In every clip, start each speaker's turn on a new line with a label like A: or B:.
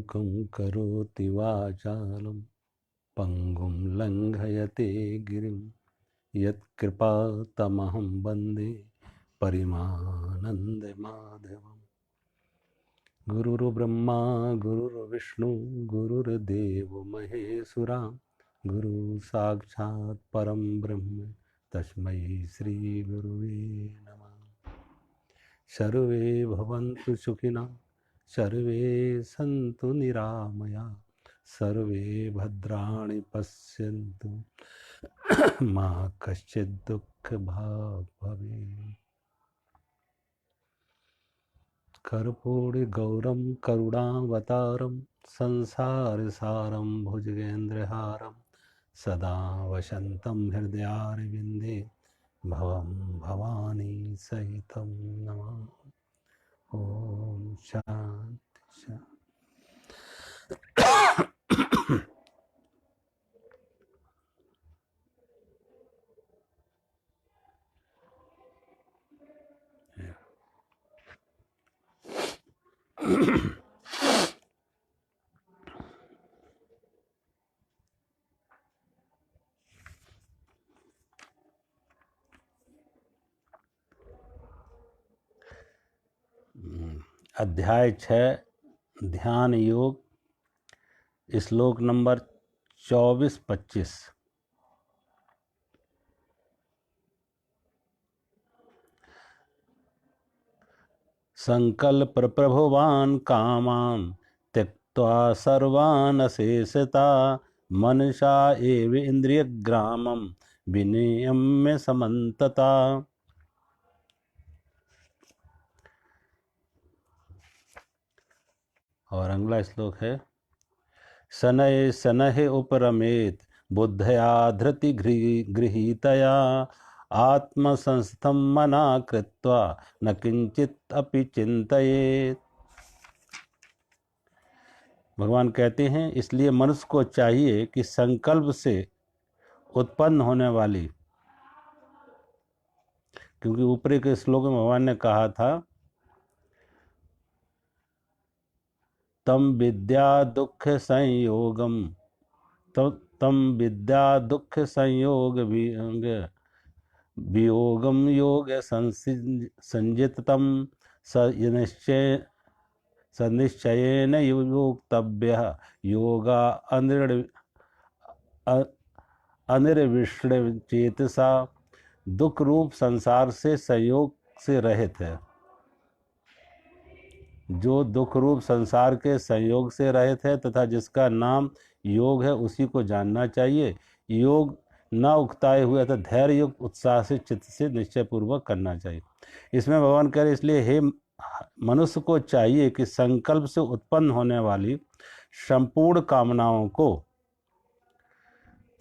A: मूकं करोति वाचालं पंगुं लंघयते गिरिं यत्कृपातमहं वन्दे परिमानन्दमाधवम्। गुरुर्ब्रह्मा गुरुर्विष्णु गुरुर्देवो महेश्वरा गुरु साक्षात् परं ब्रह्म तस्मै श्री गुरुवे नमः। सर्वे भवन्तु सुखिनः, सर्वे सन्तु निरामया, सर्वे भद्राणि पश्यन्तु मा कश्चित् दुःखभाग् भवेत्। कर्पूरि गौरं करुणावतारं संसारसारं भुजगेन्द्रहारं सदा वसन्तं हृदयारविन्दे भवं भवानी सहितं नमामि। ओम शांति शांति। अध्याय 6 ध्यान योग, श्लोक नंबर 24-25। संकल्प प्रभवान कामान त्यक्त्वा सर्वान् अशेषता मनसा एव इंद्रिय ग्रामम विनियम्य समन्तता। और अगला श्लोक है शनैः शनैः उपरमेत् बुद्धया धृति गृहीतया आत्मसंस्थं मना कृत्वा न किंचित अपि चिंतयेत्। भगवान कहते हैं इसलिए मनुष्य को चाहिए कि संकल्प से उत्पन्न होने वाली, क्योंकि ऊपरी के श्लोक में भगवान ने कहा था तम विद्या दुख संयोगम, तम विद्या दुख संयोग वियोगम योग संजितम सनिश्चयेन योक्तव्यः योगा अनिर्विष्ण चेतसा। दुख रूप संसार से संयोग से रहित है। जो दुख रूप संसार के संयोग से रहित है तथा जिसका नाम योग है उसी को जानना चाहिए। योग न उकताए हुए अर्थात धैर्य युक्त उत्साह से चित्त से निश्चय पूर्वक करना चाहिए। इसमें भगवान कह रहे इसलिए हे मनुष्य को चाहिए कि संकल्प से उत्पन्न होने वाली संपूर्ण कामनाओं को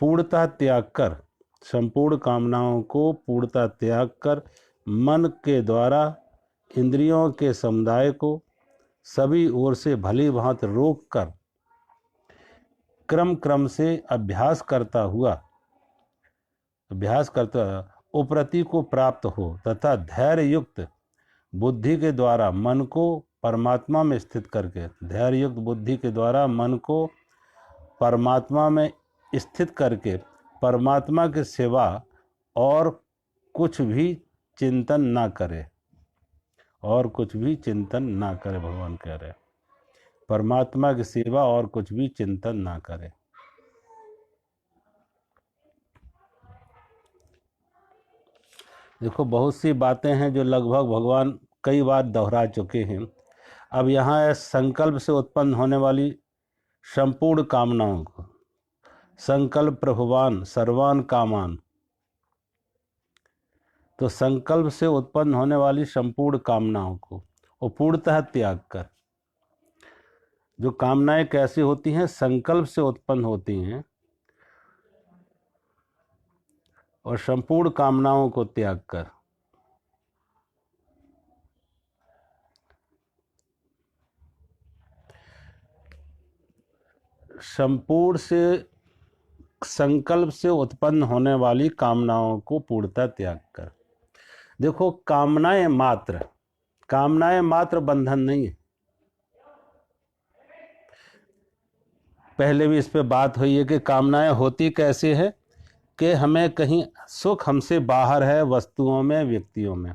A: पूर्णतः त्याग कर, संपूर्ण कामनाओं को पूर्णतः त्याग कर मन के द्वारा इंद्रियों के समुदाय को सभी ओर से भली भांति रोक कर क्रम क्रम से अभ्यास करता हुआ उपरति को प्राप्त हो तथा धैर्य युक्त बुद्धि के द्वारा मन को परमात्मा में स्थित करके, धैर्य युक्त बुद्धि के द्वारा मन को परमात्मा में स्थित करके परमात्मा के सिवा और कुछ भी चिंतन ना करे, और कुछ भी चिंतन ना करे। भगवान कह रहे परमात्मा की सेवा और कुछ भी चिंतन ना करे। देखो बहुत सी बातें हैं जो लगभग भगवान कई बार दोहरा चुके हैं। अब यहाँ है संकल्प से उत्पन्न होने वाली संपूर्ण कामनाओं को। संकल्प प्रभुवान सर्वान कामान, तो संकल्प से उत्पन्न होने वाली संपूर्ण कामनाओं को और पूर्णतः त्याग कर। जो कामनाएं कैसी होती हैं? संकल्प से उत्पन्न होती हैं और संपूर्ण कामनाओं को त्याग कर। संपूर्ण से संकल्प से उत्पन्न होने वाली कामनाओं को पूर्णतः त्याग कर। देखो कामनाएं मात्र बंधन नहीं है। पहले भी इस पे बात हुई है कि कामनाएं होती कैसे हैं कि हमें कहीं सुख हमसे बाहर है, वस्तुओं में, व्यक्तियों में।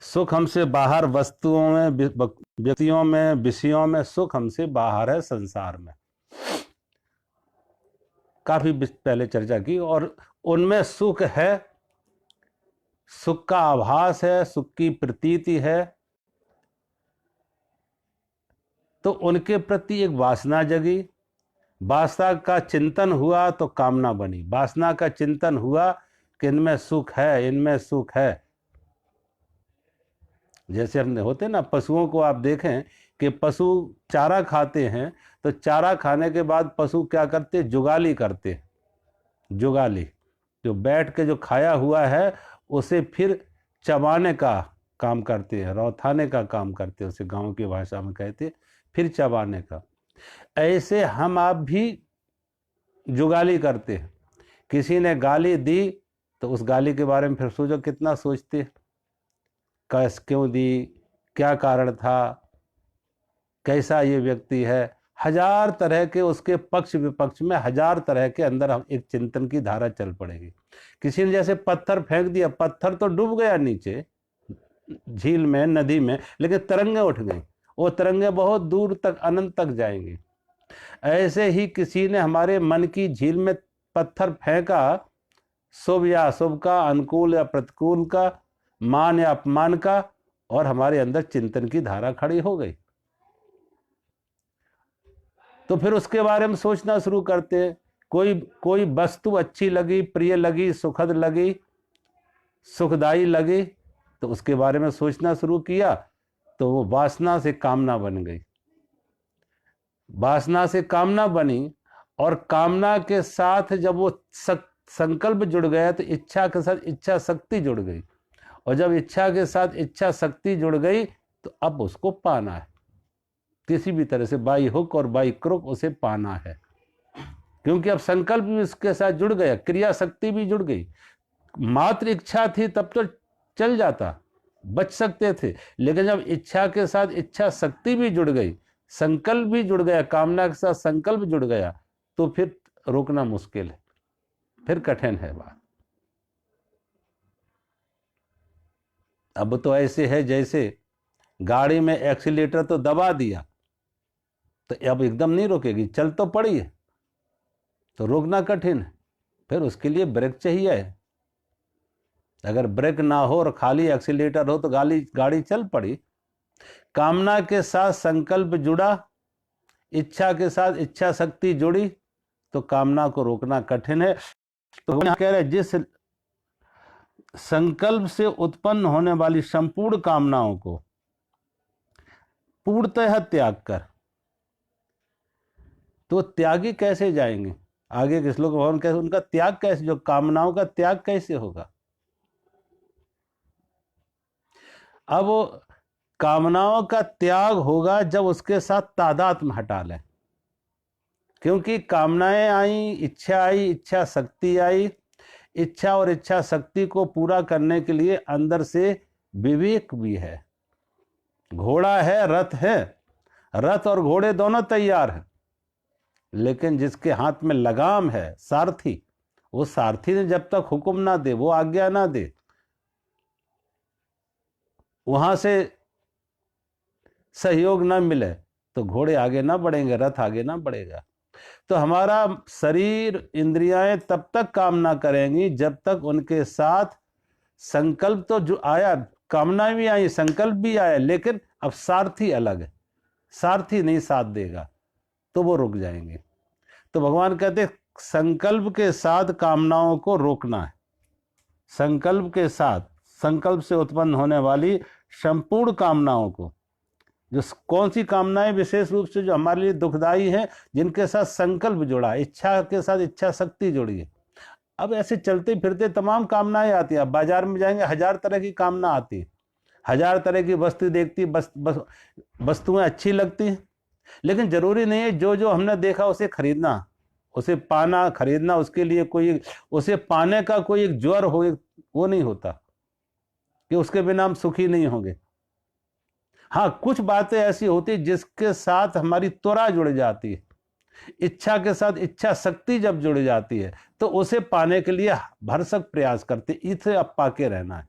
A: सुख हमसे बाहर वस्तुओं में, व्यक्तियों में, विषयों में। सुख हमसे बाहर है संसार में। काफी पहले चर्चा की। और उनमें सुख है, सुख का आभास है, सुख की प्रतीति है, तो उनके प्रति एक वासना जगी। वासना का चिंतन हुआ तो कामना बनी। वासना का चिंतन हुआ कि इनमें सुख है, इनमें सुख है। जैसे हमने होते ना, पशुओं को आप देखें कि पशु चारा खाते हैं, तो चारा खाने के बाद पशु क्या करते? जुगाली करते। जुगाली, जो बैठ के जो खाया हुआ है उसे फिर चबाने का काम करते हैं, रौथाने का काम करते हैं, उसे गांव की भाषा में कहते, फिर चबाने का। ऐसे हम आप भी जुगाली करते हैं। किसी ने गाली दी तो उस गाली के बारे में फिर सोचो, कितना सोचते, कैस क्यों दी, क्या कारण था, कैसा ये व्यक्ति है। हजार तरह के उसके पक्ष विपक्ष में, हजार तरह के अंदर हम एक चिंतन की धारा चल पड़ेगी। किसी ने जैसे पत्थर फेंक दिया, पत्थर तो डूब गया नीचे झील में, नदी में, लेकिन तरंगे उठ गई। वो तरंगे बहुत दूर तक, अनंत तक जाएंगी। ऐसे ही किसी ने हमारे मन की झील में पत्थर फेंका, शुभ या अशुभ का, अनुकूल या प्रतिकूल का, मान या अपमान का, और हमारे अंदर चिंतन की धारा खड़ी हो गई। तो फिर उसके बारे में सोचना शुरू करते हैं। कोई वस्तु अच्छी लगी, प्रिय लगी, सुखद लगी, सुखदाई लगी, तो उसके बारे में सोचना शुरू किया, तो वो वासना से कामना बन गई। वासना से कामना बनी, और कामना के साथ जब वो संकल्प जुड़ गया तो इच्छा के साथ इच्छा शक्ति जुड़ गई। और जब इच्छा के साथ इच्छा शक्ति जुड़ गई तो अब उसको पाना है, किसी भी तरह से, बाई हुक और बाई क्रुक उसे पाना है। क्योंकि अब संकल्प भी उसके साथ जुड़ गया, क्रिया शक्ति भी जुड़ गई। मात्र इच्छा थी तब तो चल जाता, बच सकते थे, लेकिन जब इच्छा के साथ इच्छा शक्ति भी जुड़ गई, संकल्प भी जुड़ गया, कामना के साथ संकल्प जुड़ गया, तो फिर रोकना मुश्किल है, फिर कठिन है बात। अब तो ऐसे है जैसे गाड़ी में एक्सीलेटर तो दबा दिया तो अब एकदम नहीं रोकेगी, चल तो पड़ी है, तो रोकना कठिन है। फिर उसके लिए ब्रेक चाहिए। अगर ब्रेक ना हो और खाली एक्सीलेटर हो तो गाड़ी चल पड़ी। कामना के साथ संकल्प जुड़ा, इच्छा के साथ इच्छा शक्ति जुड़ी, तो कामना को रोकना कठिन है। तो यहाँ कह रहे जिस संकल्प से उत्पन्न होने वाली संपूर्ण कामनाओं को पूर्णतः त्याग कर, तो त्यागी कैसे जाएंगे? आगे के श्लोक भगवान कैसे, उनका त्याग कैसे, जो कामनाओं का त्याग कैसे होगा? अब कामनाओं का त्याग होगा जब उसके साथ तादात्म्य हटा लें। क्योंकि कामनाएं आई, इच्छा आई, इच्छा शक्ति आई। इच्छा और इच्छा शक्ति को पूरा करने के लिए अंदर से विवेक भी है। घोड़ा है, रथ है, रथ और घोड़े दोनों तैयार हैं, लेकिन जिसके हाथ में लगाम है, सारथी, वो सारथी ने जब तक हुक्म ना दे, वो आज्ञा ना दे, वहां से सहयोग ना मिले, तो घोड़े आगे ना बढ़ेंगे, रथ आगे ना बढ़ेगा। तो हमारा शरीर, इंद्रियां तब तक काम ना करेंगी जब तक उनके साथ संकल्प तो जो आया, कामना भी आई, संकल्प भी आया, लेकिन अब सारथी अलग है, सारथी नहीं साथ देगा, तो वो रुक जाएंगे। तो भगवान कहते संकल्प के साथ कामनाओं को रोकना है। संकल्प के साथ, संकल्प से उत्पन्न होने वाली संपूर्ण कामनाओं को, जो कौन सी कामनाएं विशेष रूप से जो हमारे लिए दुखदाई हैं, जिनके साथ संकल्प जुड़ा, इच्छा के साथ इच्छा शक्ति जुड़ी है। अब ऐसे चलते फिरते तमाम कामनाएं आती हैं। बाजार में जाएंगे, हजार तरह की कामना आती है, हजार तरह की वस्तु देखती, वस्तुएं अच्छी लगती हैं, लेकिन जरूरी नहीं है जो जो हमने देखा उसे खरीदना, उसे पाना, खरीदना। उसके लिए कोई, उसे पाने का कोई एक ज्वर हो, वो नहीं होता कि उसके बिना हम सुखी नहीं होंगे। हाँ, कुछ बातें ऐसी होती जिसके साथ हमारी त्वरा जुड़ जाती है, इच्छा के साथ इच्छा शक्ति जब जुड़ जाती है तो उसे पाने के लिए भरसक प्रयास करते, इसे अब पाके रहना है।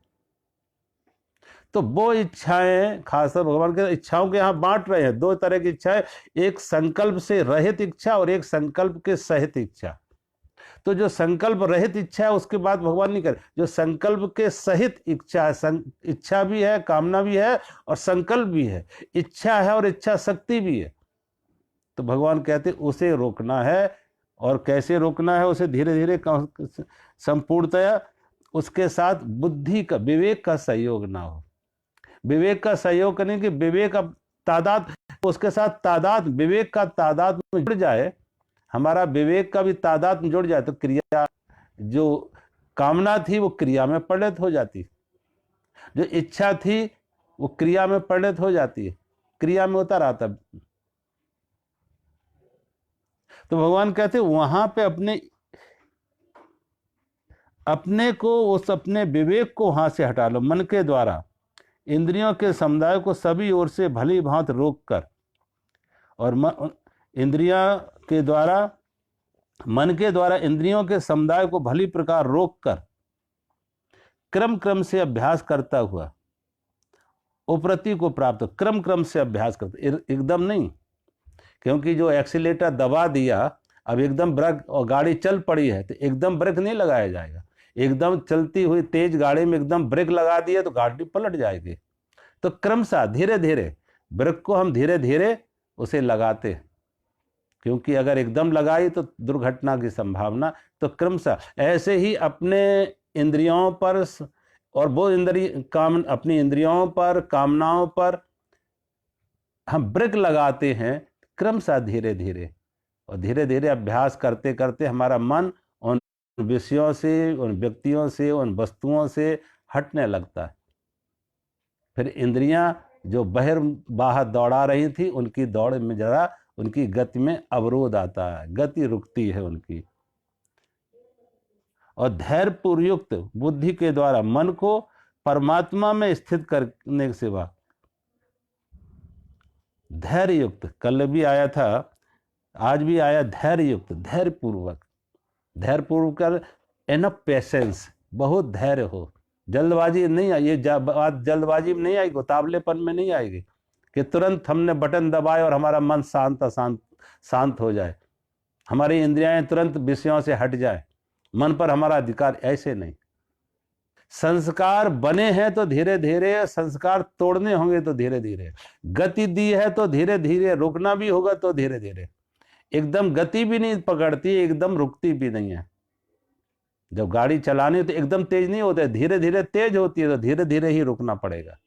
A: तो वो इच्छाएं खासकर भगवान के इच्छाओं के यहाँ बांट रहे हैं, दो तरह की इच्छाएं, एक संकल्प से रहित इच्छा और एक संकल्प के सहित इच्छा। तो जो संकल्प रहित इच्छा है उसके बाद भगवान नहीं करे, जो संकल्प के सहित इच्छा है, इच्छा भी है, कामना भी है और संकल्प भी है, इच्छा है और इच्छा शक्ति भी है, तो भगवान कहते उसे रोकना है। और कैसे रोकना है? उसे धीरे धीरे संपूर्णतया उसके साथ बुद्धि का, विवेक का सहयोग ना हो। विवेक का सहयोग करने की, विवेक का तादाद, उसके साथ तादाद, विवेक का तादाद में जुड़ जाए, हमारा विवेक का भी तादाद में जुड़ जाए तो क्रिया, जो कामना थी वो क्रिया में परिणत हो जाती, जो इच्छा थी वो क्रिया में परिणत हो जाती है, क्रिया में उतर आता। तो भगवान कहते वहां पे अपने को, उस अपने विवेक को वहां से हटा लो। मन के द्वारा इंद्रियों के समुदाय को सभी ओर से भली भांति रोक कर, और इंद्रिया के द्वारा, मन के द्वारा इंद्रियों के समुदाय को भली प्रकार रोक कर क्रम क्रम से अभ्यास करता हुआ उपरति को प्राप्त, क्रम क्रम से अभ्यास करता, एकदम नहीं। क्योंकि जो एक्सीलेटर दबा दिया, अब एकदम ब्रेक और गाड़ी चल पड़ी है तो एकदम ब्रेक नहीं लगाया जाएगा। एकदम चलती हुई तेज गाड़ी में एकदम ब्रेक लगा दिए तो गाड़ी पलट जाएगी। तो क्रमशः धीरे धीरे ब्रेक को हम धीरे धीरे उसे लगाते, क्योंकि अगर एकदम लगाई तो दुर्घटना की संभावना। तो क्रमशः ऐसे ही अपने इंद्रियों पर और वो अपनी इंद्रियों पर, कामनाओं पर हम ब्रेक लगाते हैं क्रमशः धीरे धीरे, और धीरे धीरे अभ्यास करते करते हमारा मन उन विषयों से, उन व्यक्तियों से, उन वस्तुओं से हटने लगता है। फिर इंद्रियां जो बाहर दौड़ा रही थी, उनकी दौड़ में जरा, उनकी गति में अवरोध आता है, गति रुकती है उनकी। और धैर्य पूर्वयुक्त बुद्धि के द्वारा मन को परमात्मा में स्थित करने के सिवा, धैर्य युक्त, कल भी आया था, आज भी आया, धैर्य युक्त, धैर्य पूर्वक, धैर्य पूर्वक, एनफ पेशेंस, बहुत धैर्य हो। जल्दबाजी नहीं आई, ये बात जल्दबाजी में नहीं आएगी, उतावलेपन में नहीं आएगी कि तुरंत हमने बटन दबाए और हमारा मन शांत हो जाए, हमारी इंद्रियां तुरंत विषयों से हट जाए, मन पर हमारा अधिकार, ऐसे नहीं। संस्कार बने हैं तो धीरे धीरे, संस्कार तोड़ने होंगे तो धीरे धीरे, गति दी है तो धीरे धीरे, रुकना भी होगा तो धीरे धीरे। एकदम गति भी नहीं पकड़ती, एकदम रुकती भी नहीं है। जब गाड़ी चलानी तो एकदम तेज नहीं होता है, धीरे धीरे तेज होती है, तो धीरे धीरे ही रुकना पड़ेगा।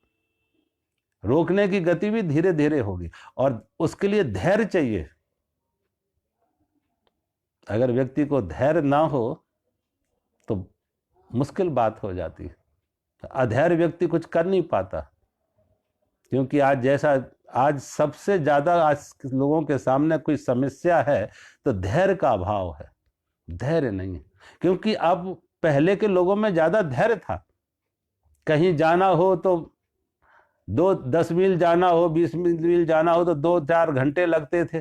A: रोकने की गति भी धीरे धीरे होगी, और उसके लिए धैर्य चाहिए। अगर व्यक्ति को धैर्य ना हो तो मुश्किल बात हो जाती है। अधैर्य व्यक्ति कुछ कर नहीं पाता, क्योंकि आज सबसे ज्यादा आज लोगों के सामने कोई समस्या है तो धैर्य का अभाव है, धैर्य नहीं है। क्योंकि अब पहले के लोगों में ज्यादा धैर्य था, कहीं जाना हो तो 10 मील जाना हो, 20 मील जाना हो तो 2-4 घंटे लगते थे,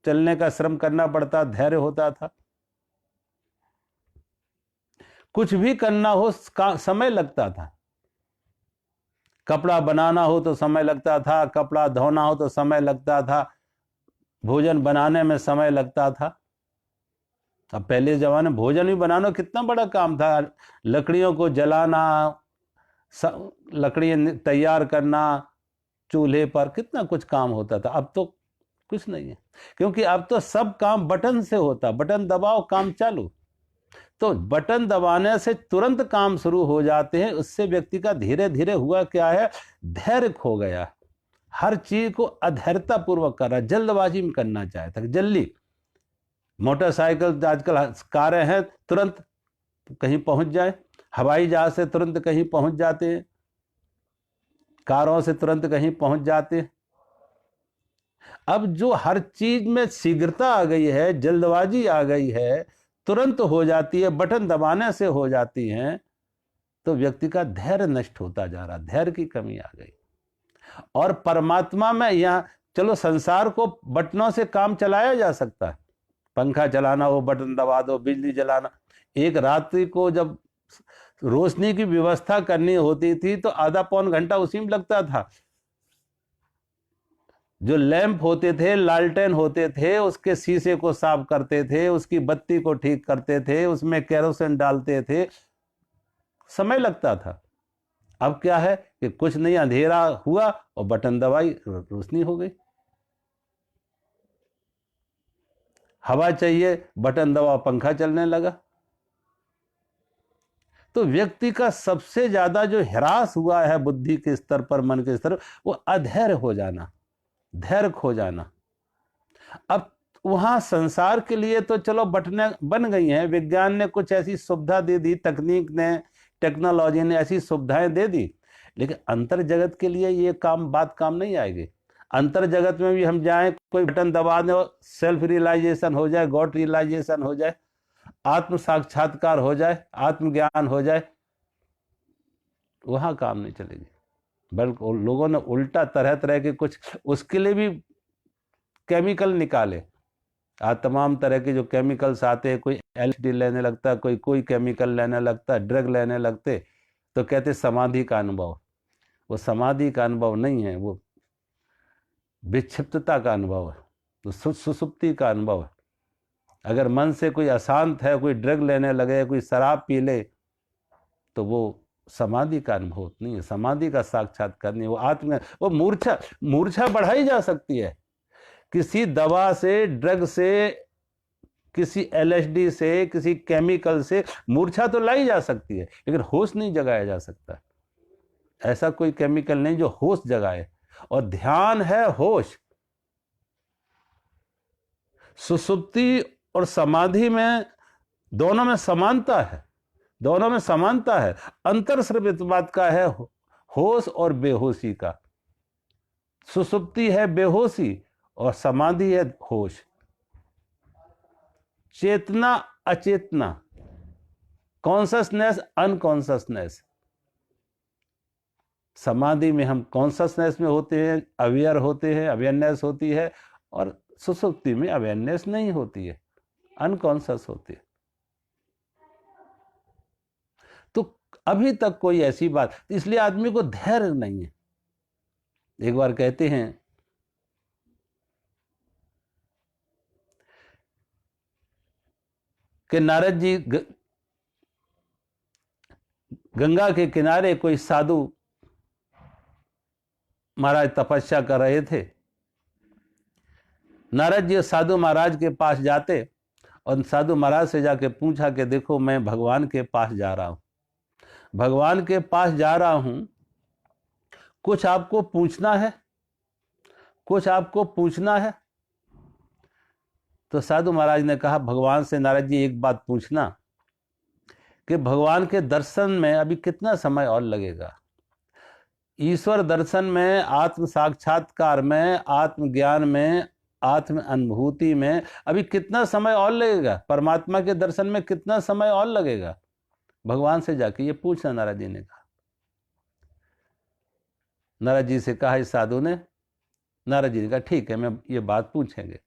A: चलने का श्रम करना पड़ता, धैर्य होता था। कुछ भी करना हो समय लगता था, कपड़ा बनाना हो तो समय लगता था, कपड़ा धोना हो तो समय लगता था, भोजन बनाने में समय लगता था। अब पहले जमाने भोजन भी बनाना कितना बड़ा काम था, लकड़ियों को जलाना, लकड़ियां तैयार करना चूल्हे पर, कितना कुछ काम होता था। अब तो कुछ नहीं है, क्योंकि अब तो सब काम बटन से होता, बटन दबाओ काम चालू। तो बटन दबाने से तुरंत काम शुरू हो जाते हैं, उससे व्यक्ति का धीरे धीरे हुआ क्या है, धैर्य खो गया। हर चीज को अधैर्यता पूर्वक कर रहा है, जल्दबाजी में करना चाहता है, जल्दी। मोटरसाइकिल आजकल कारें हैं, तुरंत कहीं पहुंच जाए, हवाई जहाज से तुरंत कहीं पहुंच जाते हैं, कारों से तुरंत कहीं पहुंच जाते हैं। अब जो हर चीज में शीघ्रता आ गई है, जल्दबाजी आ गई है, तुरंत हो जाती है, बटन दबाने से हो जाती हैं, तो व्यक्ति का धैर्य नष्ट होता जा रहा, धैर्य की कमी आ गई। और परमात्मा में यहाँ चलो संसार को बटनों से काम चलाया जा सकता है, पंखा चलाना हो, बटन दबा दो, बिजली जलाना। एक रात्रि को जब रोशनी की व्यवस्था करनी होती थी तो आधा पौन घंटा उसी में लगता था। जो लैंप होते थे, लालटेन होते थे, उसके शीशे को साफ करते थे, उसकी बत्ती को ठीक करते थे, उसमें केरोसिन डालते थे, समय लगता था। अब क्या है कि कुछ नहीं, अंधेरा हुआ और बटन दबाई, रोशनी हो गई। हवा चाहिए, बटन दबाओ, पंखा चलने लगा। तो व्यक्ति का सबसे ज्यादा जो ह्रास हुआ है बुद्धि के स्तर पर, मन के स्तर पर, वो अधैर्य हो जाना, धैर्य खो जाना। अब वहां संसार के लिए तो चलो बटने बन गई हैं, विज्ञान ने कुछ ऐसी सुविधा दे दी, तकनीक ने, टेक्नोलॉजी ने ऐसी सुविधाएं दे दी, लेकिन अंतर जगत के लिए ये बात काम नहीं आएगी। अंतर जगत में भी हम जाएं, कोई बटन दबा दें, सेल्फ रियलाइजेशन हो जाए, गॉड रियलाइजेशन हो जाए, आत्म साक्षात्कार हो जाए, आत्मज्ञान हो जाए, वहां काम नहीं चलेगी। बल्कि लोगों ने उल्टा तरह तरह के कुछ उसके लिए भी केमिकल निकाले। आज तमाम तरह के जो केमिकल्स आते हैं, कोई एलएसडी लेने लगता है, कोई कोई केमिकल लेने लगता है, ड्रग लेने लगते, तो कहते समाधि का अनुभव। वो समाधि का अनुभव नहीं है, वो विक्षिप्तता का अनुभव है, वो सुसुप्ति का अनुभव है। अगर मन से कोई अशांत है, कोई ड्रग लेने लगे, कोई शराब पी ले, तो वो समाधि का अनुभव नहीं है, समाधि का साक्षात्कार नहीं। वो आत्म, वो मूर्छा बढ़ाई जा सकती है किसी दवा से, ड्रग से, किसी एलएसडी से, किसी केमिकल से मूर्छा तो लाई जा सकती है, लेकिन होश नहीं जगाया जा सकता। ऐसा कोई केमिकल नहीं जो होश जगाए, और ध्यान है होश। सुसुप्ति और समाधि में, दोनों में समानता है, दोनों में समानता है। अंतर सिर्फ इस बात का है, होश और बेहोशी का। सुसुप्ति है बेहोशी और समाधि है होश। चेतना अचेतना, कॉन्शसनेस अनकॉन्शसनेस। समाधि में हम कॉन्शसनेस में होते हैं, अवेयर होते हैं, अवेयरनेस होती है, और सुसुप्ति में अवेयरनेस नहीं होती है, अनकॉन्शस होती है। तो अभी तक कोई ऐसी बात, इसलिए आदमी को धैर्य नहीं है। एक बार कहते हैं कि नारद जी गंगा के किनारे कोई साधु महाराज तपस्या कर रहे थे। नारद जी साधु महाराज के पास जाते और साधु महाराज से जाके पूछा कि देखो, मैं भगवान के पास जा रहा हूं, भगवान के पास जा रहा हूं, कुछ आपको पूछना है, कुछ आपको पूछना है। तो साधु महाराज ने कहा भगवान से, नारद जी एक बात पूछना कि भगवान के दर्शन में अभी कितना समय और लगेगा? ईश्वर दर्शन में, आत्म साक्षात्कार में, आत्मज्ञान में, आत्म अनुभूति में अभी कितना समय और लगेगा? परमात्मा के दर्शन में कितना समय और लगेगा? भगवान से जाके ये पूछना, नारद जी ने कहा। नारद जी से कहा इस साधु ने। नारद जी ने कहा ठीक है, मैं ये बात पूछेंगे।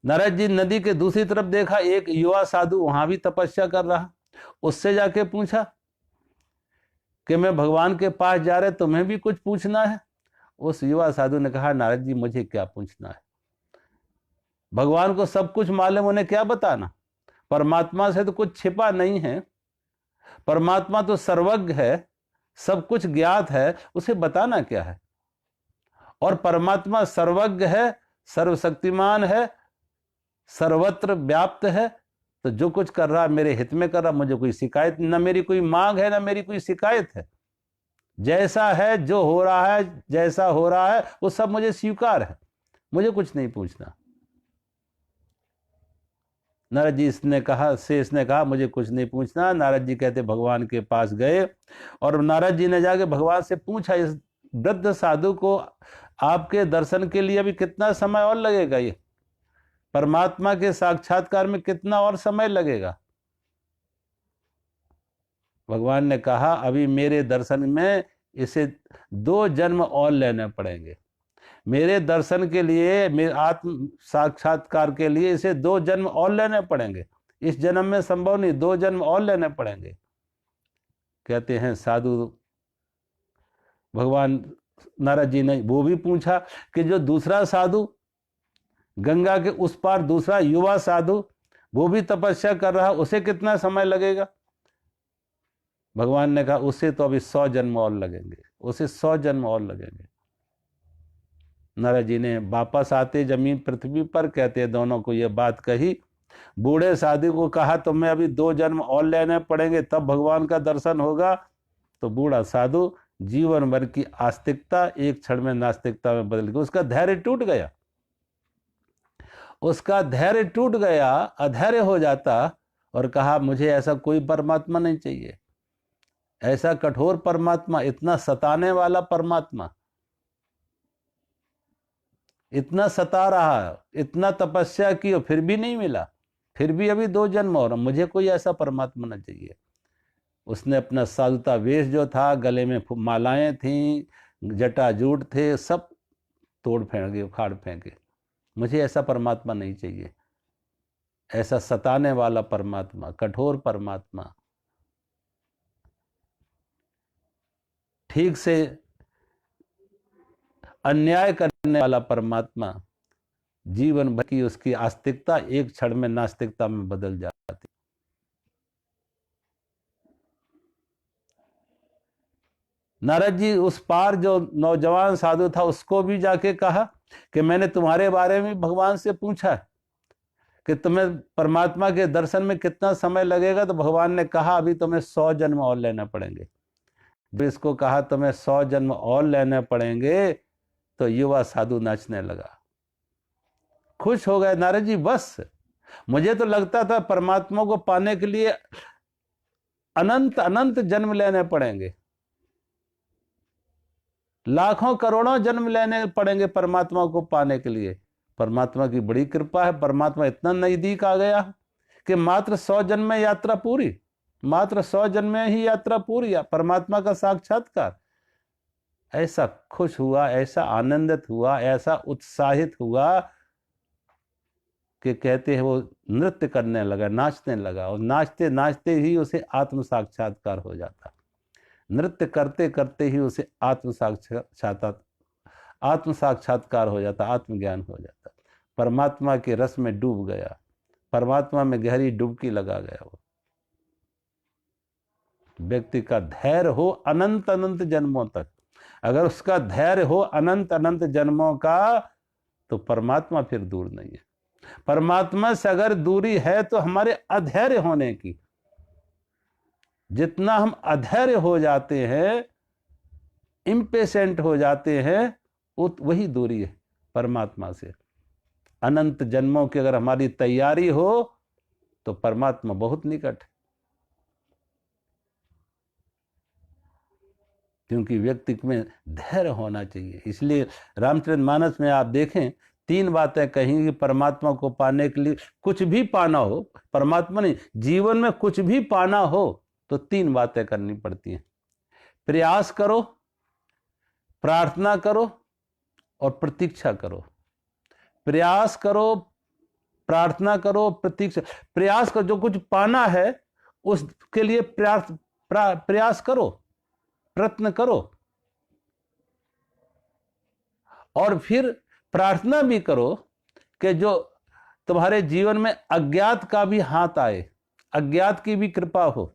A: नारद जी नदी के दूसरी तरफ देखा, एक युवा साधु वहां भी तपस्या कर रहा, उससे जाके पूछा कि मैं भगवान के पास जा रहे, तुम्हें भी कुछ पूछना है? उस युवा साधु ने कहा नारद जी मुझे क्या पूछना है? भगवान को सब कुछ मालूम, उन्हें क्या बताना? परमात्मा से तो कुछ छिपा नहीं है, परमात्मा तो सर्वज्ञ है, सब कुछ ज्ञात है, उसे बताना क्या है? और परमात्मा सर्वज्ञ है, सर्वशक्तिमान है, सर्वत्र व्याप्त है, तो जो कुछ कर रहा मेरे हित में कर रहा, मुझे कोई शिकायत, न मेरी कोई मांग है, न मेरी कोई शिकायत है। जैसा है, जो हो रहा है, जैसा हो रहा है, वो सब मुझे स्वीकार है, मुझे कुछ नहीं पूछना। नारद जी इसने कहा मुझे कुछ नहीं पूछना। नारद जी कहते भगवान के पास गए और नारद जी ने जाके भगवान से पूछा, इस वृद्ध साधु को आपके दर्शन के लिए अभी कितना समय और लगेगा? ये परमात्मा के साक्षात्कार में कितना और समय लगेगा? भगवान ने कहा अभी मेरे दर्शन में इसे 2 जन्म और लेने पड़ेंगे। मेरे दर्शन के लिए, मेरे आत्म साक्षात्कार के लिए इसे 2 जन्म और लेने पड़ेंगे। इस जन्म में संभव नहीं, 2 जन्म और लेने पड़ेंगे। कहते हैं साधु भगवान नारद जी ने वो भी पूछा कि जो दूसरा साधु गंगा के उस पार, दूसरा युवा साधु, वो भी तपस्या कर रहा, उसे कितना समय लगेगा? भगवान ने कहा उसे तो अभी 100 जन्म और लगेंगे, उसे 100 जन्म और लगेंगे। नारद जी ने वापस आते जमीन पृथ्वी पर, कहते दोनों को ये बात कही। बूढ़े साधु को कहा तुम्हें अभी 2 जन्म और लेने पड़ेंगे, तब भगवान का दर्शन होगा। तो बूढ़ा साधु जीवन भर की आस्तिकता एक क्षण में नास्तिकता में बदल गई। उसका धैर्य टूट गया, उसका धैर्य टूट गया, अधैर्य हो जाता और कहा मुझे ऐसा कोई परमात्मा नहीं चाहिए, ऐसा कठोर परमात्मा, इतना सताने वाला परमात्मा, इतना सता रहा, इतना तपस्या की और फिर भी नहीं मिला, फिर भी अभी 2 जन्म और, मुझे कोई ऐसा परमात्मा नहीं चाहिए। उसने अपना साधुता वेश जो था, गले में मालाएं थीं, जटाजूट थे, सब तोड़ फेंके, उखाड़ फेंके। मुझे ऐसा परमात्मा नहीं चाहिए, ऐसा सताने वाला परमात्मा, कठोर परमात्मा, ठीक से अन्याय करने वाला परमात्मा। जीवन भर की उसकी आस्तिकता एक क्षण में नास्तिकता में बदल जाती। नारद जी उस पार जो नौजवान साधु था उसको भी जाके कहा कि मैंने तुम्हारे बारे में भगवान से पूछा कि तुम्हें परमात्मा के दर्शन में कितना समय लगेगा। तो भगवान ने कहा अभी तुम्हें 100 जन्म और लेने पड़ेंगे। इसको कहा तुम्हें 100 जन्म और लेने पड़ेंगे, तो युवा साधु नाचने लगा, खुश हो गए। नारद जी बस, मुझे तो लगता था परमात्मा को पाने के लिए अनंत अनंत जन्म लेने पड़ेंगे, लाखों करोड़ों जन्म लेने पड़ेंगे परमात्मा को पाने के लिए। परमात्मा की बड़ी कृपा है, परमात्मा इतना नजदीक आ गया कि मात्र 100 जन्म में यात्रा पूरी, मात्र 100 जन्म में ही यात्रा पूरी, परमात्मा का साक्षात्कार। ऐसा खुश हुआ, ऐसा आनंदित हुआ, ऐसा उत्साहित हुआ कि कहते हैं वो नृत्य करने लगा, नाचने लगा, और नाचते नाचते ही उसे आत्म साक्षात्कार हो जाता। नृत्य करते करते ही उसे आत्म साक्षात्कार हो जाता, आत्मज्ञान हो जाता, परमात्मा के रस में डूब गया, परमात्मा में गहरी डुबकी लगा गया। वो व्यक्ति का धैर्य हो अनंत अनंत जन्मों तक, अगर उसका धैर्य हो अनंत अनंत जन्मों का, तो परमात्मा फिर दूर नहीं है। परमात्मा से अगर दूरी है तो हमारे अधैर्य होने की, जितना हम अधैर्य हो जाते हैं, इम्पेशेंट हो जाते हैं, वही दूरी है परमात्मा से। अनंत जन्मों की अगर हमारी तैयारी हो तो परमात्मा बहुत निकट है। क्योंकि व्यक्ति में धैर्य होना चाहिए। इसलिए रामचरितमानस में आप देखें 3 बातें कहीं कि परमात्मा को पाने के लिए, कुछ भी पाना हो, परमात्मा नहीं, जीवन में कुछ भी पाना हो तो 3 बातें करनी पड़ती हैं। प्रयास करो, प्रार्थना करो और प्रतीक्षा करो। प्रयास करो, प्रार्थना करो, प्रतीक्षा। प्रयास करो, जो कुछ पाना है उसके लिए प्रयास करो, प्रयत्न करो, और फिर प्रार्थना भी करो कि जो तुम्हारे जीवन में अज्ञात का भी हाथ आए, अज्ञात की भी कृपा हो,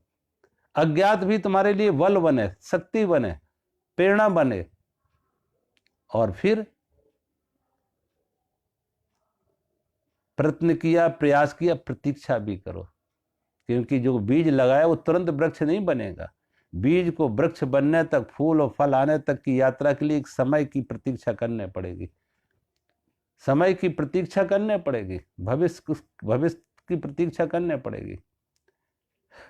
A: अज्ञात भी तुम्हारे लिए बल बने, शक्ति बने, प्रेरणा बने। और फिर प्रयत्न किया, प्रयास किया, प्रतीक्षा भी करो। क्योंकि जो बीज लगाया वो तुरंत वृक्ष नहीं बनेगा। बीज को वृक्ष बनने तक, फूल और फल आने तक की यात्रा के लिए एक समय की प्रतीक्षा करने पड़ेगी, समय की प्रतीक्षा करने पड़ेगी, भविष्य की प्रतीक्षा करने पड़ेगी।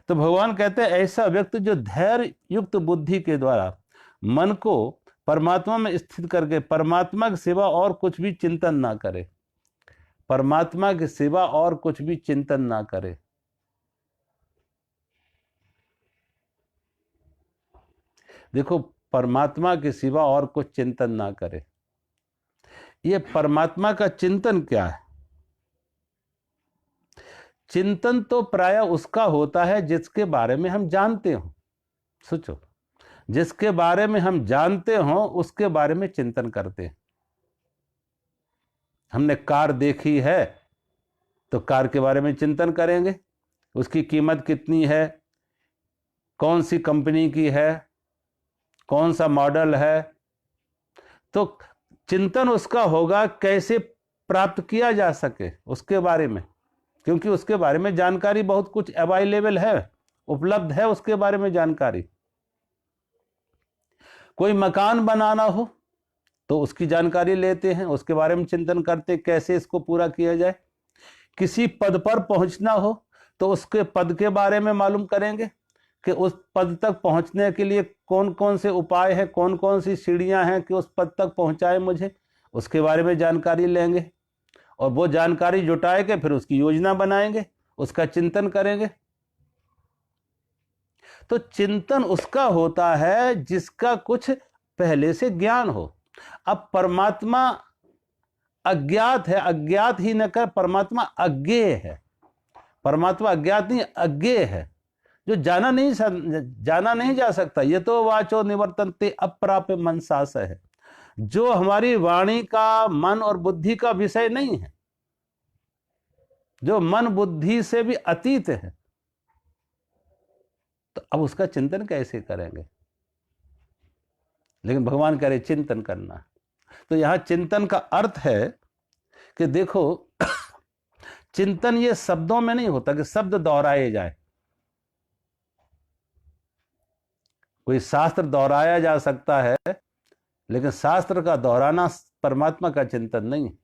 A: तो भगवान कहते हैं ऐसा व्यक्ति जो धैर्य युक्त बुद्धि के द्वारा मन को परमात्मा में स्थित करके परमात्मा की सिवा और कुछ भी चिंतन ना करे, परमात्मा की सिवा और कुछ भी चिंतन ना करे। देखो, परमात्मा के सिवा और कुछ चिंतन ना करे। ये परमात्मा का चिंतन क्या है? चिंतन तो प्राय उसका होता है जिसके बारे में हम जानते हो। सोचो, जिसके बारे में हम जानते हो उसके बारे में चिंतन करते हैं। हमने कार देखी है तो कार के बारे में चिंतन करेंगे, उसकी कीमत कितनी है, कौन सी कंपनी की है, कौन सा मॉडल है। तो चिंतन उसका होगा कैसे प्राप्त किया जा सके उसके बारे में, क्योंकि उसके बारे में जानकारी बहुत कुछ अवेलेबल है, उपलब्ध है उसके बारे में जानकारी। कोई मकान बनाना हो तो उसकी जानकारी लेते हैं, उसके बारे में चिंतन करते कैसे इसको पूरा किया जाए। किसी पद पर पहुंचना हो तो उसके पद के बारे में मालूम करेंगे कि उस पद तक पहुंचने के लिए कौन कौन से उपाय हैं, कौन कौन सी सीढ़ियां हैं कि उस पद तक पहुंचाए मुझे, उसके बारे में जानकारी लेंगे। और वो जानकारी जुटाए के फिर उसकी योजना बनाएंगे, उसका चिंतन करेंगे। तो चिंतन उसका होता है जिसका कुछ पहले से ज्ञान हो। अब परमात्मा अज्ञात है, अज्ञात ही न कर परमात्मा अज्ञेय है। परमात्मा अज्ञात नहीं, अज्ञेय है, जो जाना नहीं जा सकता। ये तो वाचो निवर्तन्ते अप्राप्य मनसास है, जो हमारी वाणी का, मन और बुद्धि का विषय नहीं है, जो मन बुद्धि से भी अतीत है। तो अब उसका चिंतन कैसे करेंगे? लेकिन भगवान कह रहे चिंतन करना। तो यहां चिंतन का अर्थ है कि देखो, चिंतन ये शब्दों में नहीं होता कि शब्द दोहराए जाए। कोई शास्त्र दोहराया जा सकता है, लेकिन शास्त्र का दोहराना परमात्मा का चिंतन नहीं है।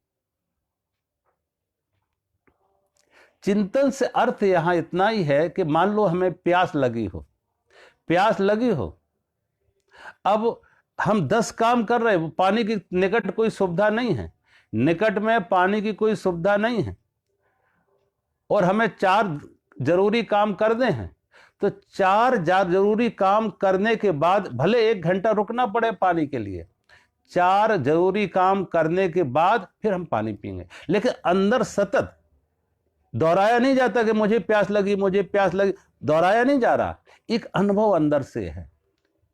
A: चिंतन से अर्थ यहां इतना ही है कि मान लो हमें प्यास लगी हो, प्यास लगी हो, अब हम 10 काम कर रहे हैं, पानी की निकट कोई सुविधा नहीं है, निकट में पानी की कोई सुविधा नहीं है, और हमें 4 जरूरी काम करने हैं। तो 4 जरूरी काम करने के बाद भले 1 घंटा रुकना पड़े पानी के लिए, 4 जरूरी काम करने के बाद फिर हम पानी पिएंगे। लेकिन अंदर सतत दोहराया नहीं जाता कि मुझे प्यास लगी, मुझे प्यास लगी, दोहराया नहीं जा रहा। एक अनुभव अंदर से है,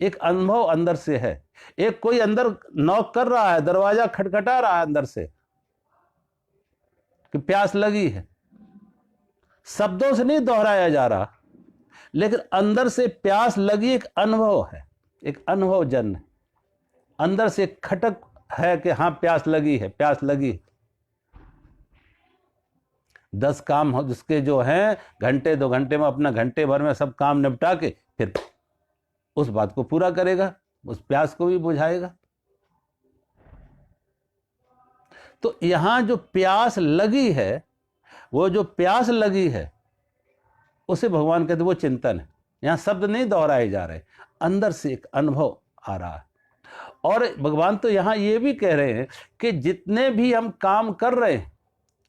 A: एक अनुभव अंदर से है। एक कोई अंदर नॉक कर रहा है, दरवाजा खटखटा रहा है अंदर से कि प्यास लगी है। शब्दों से नहीं दोहराया जा रहा, लेकिन अंदर से प्यास लगी एक अनुभव है, एक अनुभव जन्य अंदर से खटक है कि हाँ प्यास लगी है, प्यास लगी है। 10 काम जिसके जो हैं घंटे 2 घंटे में, अपना घंटे भर में सब काम निपटा के फिर उस बात को पूरा करेगा, उस प्यास को भी बुझाएगा। तो यहां जो प्यास लगी है, वो जो प्यास लगी है उसे भगवान कहते वो चिंतन है। यहां शब्द नहीं दोहराए जा रहे, अंदर से एक अनुभव आ रहा है। और भगवान तो यहां ये भी कह रहे हैं कि जितने भी हम काम कर रहे हैं,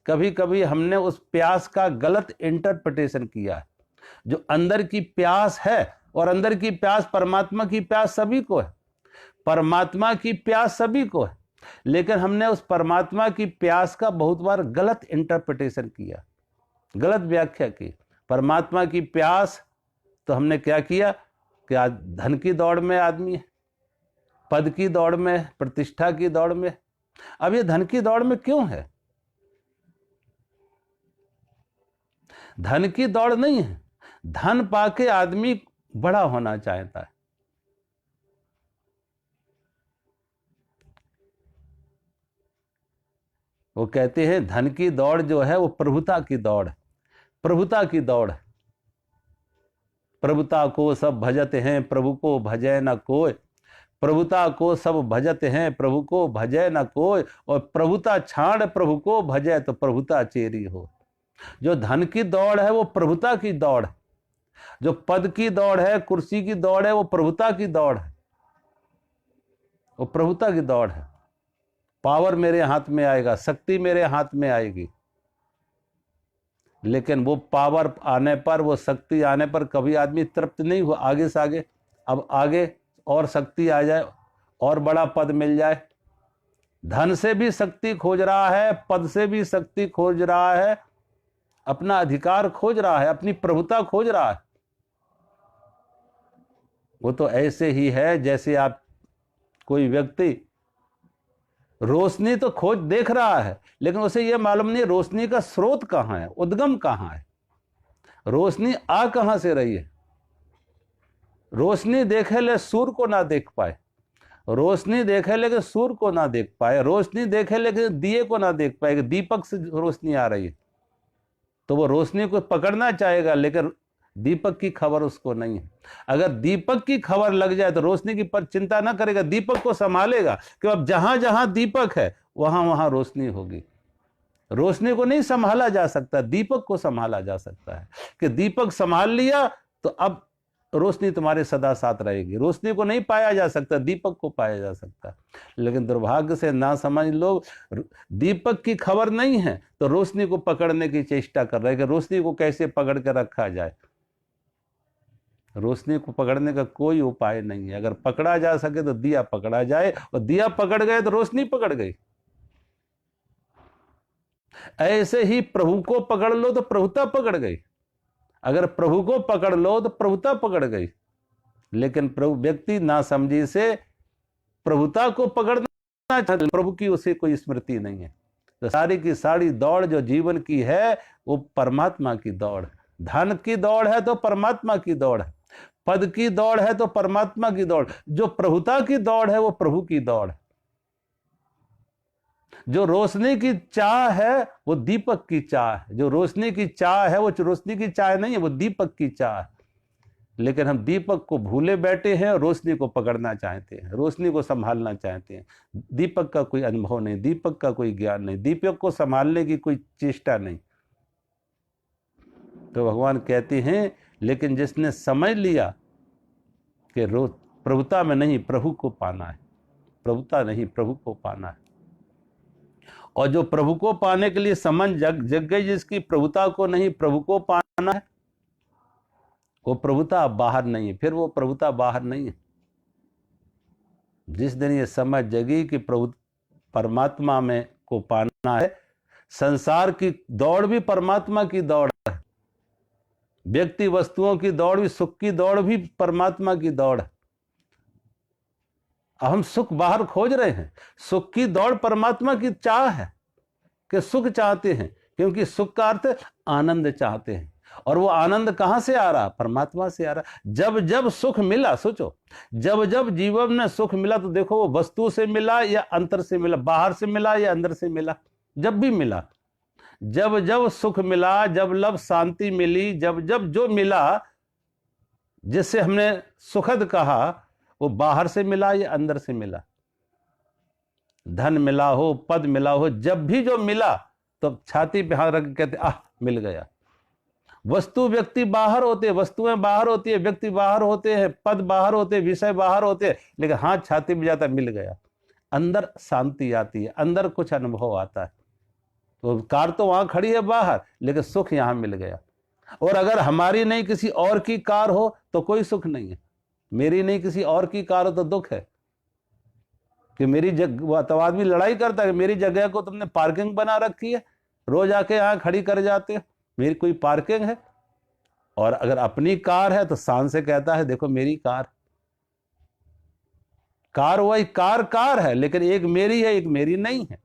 A: कभी कभी हमने उस प्यास का गलत इंटरप्रिटेशन किया है। जो अंदर की प्यास है, और अंदर की प्यास परमात्मा की प्यास सभी को है, परमात्मा की प्यास सभी को है, लेकिन हमने उस परमात्मा की प्यास का बहुत बार गलत इंटरप्रिटेशन किया, गलत व्याख्या की। परमात्मा की प्यास तो हमने क्या किया कि आज धन की दौड़ में आदमी है, पद की दौड़ में, प्रतिष्ठा की दौड़ में। अब ये धन की दौड़ में क्यों है? धन की दौड़ नहीं है, धन पाके आदमी बड़ा होना चाहता है। वो कहते हैं धन की दौड़ जो है वो प्रभुता की दौड़ है, प्रभुता की दौड़ है। प्रभुता को सब भजते हैं, प्रभु को भजे न कोई। प्रभुता को सब भजते हैं, प्रभु को भजे न कोई। और प्रभुता छाड़ प्रभु को भजे तो प्रभुता चेरी हो। जो धन की दौड़ है वो प्रभुता की दौड़ है, जो पद की दौड़ है, कुर्सी की दौड़ है, वो प्रभुता की दौड़ है, वो प्रभुता की दौड़ है। पावर मेरे हाथ में आएगा, शक्ति मेरे हाथ में आएगी, लेकिन वो पावर आने पर, वो शक्ति आने पर कभी आदमी तृप्त नहीं हुआ। आगे से आगे, अब आगे और शक्ति आ जाए, और बड़ा पद मिल जाए, धन से भी शक्ति खोज रहा है, पद से भी शक्ति खोज रहा है, अपना अधिकार खोज रहा है, अपनी प्रभुता खोज रहा है। वो तो ऐसे ही है जैसे आप कोई व्यक्ति रोशनी तो खोज देख रहा है, लेकिन उसे यह मालूम नहीं रोशनी का स्रोत कहां है, उद्गम कहां है, रोशनी आ कहां से रही है। रोशनी देखे ले सूर्य को ना देख पाए, रोशनी देखे लेकिन सूर्य को ना देख पाए, रोशनी देखे लेकिन दिए को ना देख पाए, दीपक से रोशनी आ रही है, तो वो रोशनी को पकड़ना चाहेगा, लेकिन दीपक की खबर उसको नहीं है। अगर दीपक की खबर लग जाए तो रोशनी की पर चिंता ना करेगा, दीपक को संभालेगा कि अब जहां जहां दीपक है वहां वहां रोशनी होगी। रोशनी को नहीं संभाला जा सकता, दीपक को संभाला जा सकता है कि दीपक संभाल लिया तो अब रोशनी तुम्हारे सदा साथ रहेगी। रोशनी को नहीं पाया जा सकता, दीपक को पाया जा सकता है। लेकिन दुर्भाग्य से ना समझ लोग दीपक की खबर नहीं है तो रोशनी को पकड़ने की चेष्टा कर रहे हैं कि रोशनी को कैसे पकड़ के रखा जाए। रोशनी को पकड़ने का कोई उपाय नहीं है। अगर पकड़ा जा सके तो दिया पकड़ा जाए, और दिया पकड़ गए तो रोशनी पकड़ गई। ऐसे ही प्रभु को पकड़ लो तो प्रभुता पकड़ गई, अगर प्रभु को पकड़ लो तो प्रभुता पकड़ गई। लेकिन प्रभु व्यक्ति नासमझी से प्रभुता को पकड़ना चाहता, प्रभु की उसे कोई स्मृति नहीं है। तो सारी की सारी दौड़ जो जीवन की है वो परमात्मा की दौड़। धन की दौड़ है तो परमात्मा की दौड़ है, पद की दौड़ है तो परमात्मा की दौड़। जो प्रभुता की दौड़ है वो प्रभु की दौड़ है। जो रोशनी की चाह है वो दीपक की चाह है। जो रोशनी की चाह है वो रोशनी की चाह नहीं है, वो दीपक की चाह है। लेकिन हम दीपक को भूले बैठे हैं और रोशनी को पकड़ना चाहते हैं, रोशनी को संभालना चाहते हैं। दीपक का कोई अनुभव नहीं, दीपक का कोई ज्ञान नहीं, दीपक को संभालने की कोई चेष्टा नहीं। तो भगवान कहते हैं लेकिन जिसने समझ लिया कि प्रभुता में नहीं प्रभु को पाना है, प्रभुता नहीं प्रभु को पाना है, और जो प्रभु को पाने के लिए समझ जग गई, जिसकी प्रभुता को नहीं प्रभु को पाना है, वो प्रभुता बाहर नहीं है, फिर वो प्रभुता बाहर नहीं है। जिस दिन ये समझ जगी कि प्रभु परमात्मा में को पाना है, संसार की दौड़ भी परमात्मा की दौड़ है, व्यक्ति वस्तुओं की दौड़ भी, सुख की दौड़ भी परमात्मा की दौड़ है। हम सुख बाहर खोज रहे हैं, सुख की दौड़ परमात्मा की चाह है कि सुख चाहते हैं, क्योंकि सुख का अर्थ आनंद चाहते हैं। और वो आनंद कहां से आ रहा? परमात्मा से आ रहा। जब जब सुख मिला, सोचो, जब जब जीवन में सुख मिला तो देखो वो वस्तु से मिला या अंतर से मिला, बाहर से मिला या अंदर से मिला, जब भी मिला, जब जब सुख मिला, जब जब शांति मिली, जब जब जो मिला जिससे हमने सुखद कहा, वो बाहर से मिला या अंदर से मिला। धन मिला हो, पद मिला हो, जब भी जो मिला तो छाती पे हाथ रख के कहते आह मिल गया। वस्तु व्यक्ति बाहर होते, वस्तुएं बाहर होती है, व्यक्ति बाहर होते हैं, पद बाहर होते, विषय बाहर होते हैं, लेकिन हाथ छाती पे जाता मिल गया। अंदर शांति आती है, अंदर कुछ अनुभव आता है। तो कार तो वहां खड़ी है बाहर, लेकिन सुख यहां मिल गया। और अगर हमारी नहीं किसी और की कार हो तो कोई सुख नहीं है। मेरी नहीं किसी और की कार हो तो दुख है कि मेरी जगह, तो आदमी लड़ाई करता है कि मेरी जगह को तुमने पार्किंग बना रखी है, रोज आके यहां खड़ी कर जाते हो, मेरी कोई पार्किंग है। और अगर अपनी कार है तो शान से कहता है देखो मेरी कार। कार वही कार है, लेकिन एक मेरी है, एक मेरी नहीं है।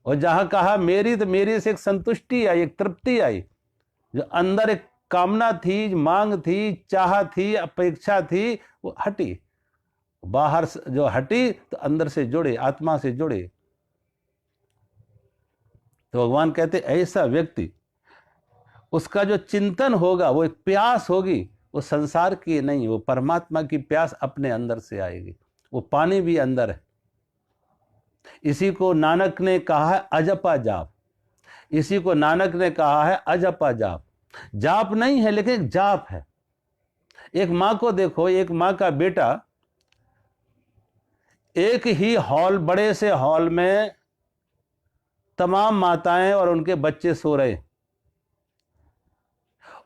A: और जहां कहा मेरी, तो मेरी से एक संतुष्टि आई, एक तृप्ति आई। जो अंदर एक कामना थी, मांग थी, चाह थी, अपेक्षा थी, वो हटी। बाहर जो हटी तो अंदर से जुड़े, आत्मा से जुड़े। तो भगवान कहते ऐसा व्यक्ति, उसका जो चिंतन होगा वो एक प्यास होगी, वो संसार की नहीं, वो परमात्मा की प्यास अपने अंदर से आएगी। वो पानी भी अंदर है। इसी को नानक ने कहा है अजपा जाप। इसी को नानक ने कहा है अजपा जाप। जाप नहीं है लेकिन जाप है। एक मां को देखो, एक मां का बेटा एक ही हॉल, बड़े से हॉल में तमाम माताएं और उनके बच्चे सो रहे,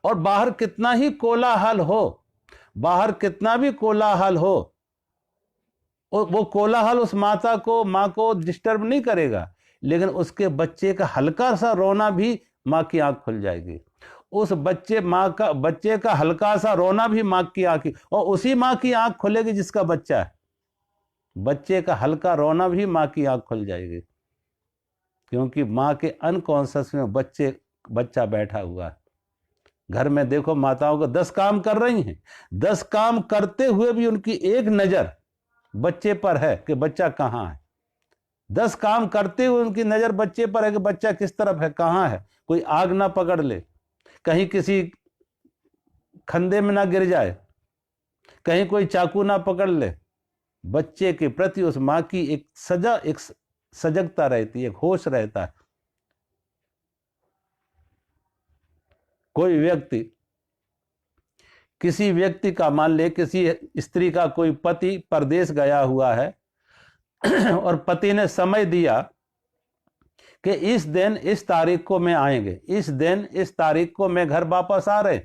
A: और बाहर कितना ही कोलाहल हो, बाहर कितना भी कोलाहल हो, वो कोलाहल उस माँ को डिस्टर्ब नहीं करेगा, लेकिन उसके बच्चे का हल्का सा रोना भी माँ की आंख खुल जाएगी। उस बच्चे का हल्का सा रोना भी माँ की आंख, और उसी माँ की आंख खुलेगी जिसका बच्चा है। बच्चे का हल्का रोना भी माँ की आंख खुल जाएगी, क्योंकि माँ के अनकॉन्शियस में बच्चा बैठा हुआ है। घर में देखो, माताओं को 10 काम कर रही हैं, 10 काम करते हुए भी उनकी एक नजर बच्चे पर है कि बच्चा कहाँ है। 10 काम करते हुए उनकी नजर बच्चे पर है कि बच्चा किस तरफ है, कहाँ है, कोई आग ना पकड़ ले, कहीं किसी खंदे में ना गिर जाए, कहीं कोई चाकू ना पकड़ ले। बच्चे के प्रति उस माँ की एक सजगता रहती है, एक होश रहता है। कोई व्यक्ति, किसी व्यक्ति का, मान ले किसी स्त्री का कोई पति परदेश गया हुआ है और पति ने समय दिया कि इस दिन इस तारीख को मैं आएंगे, इस दिन इस तारीख को मैं घर वापस आ रहे।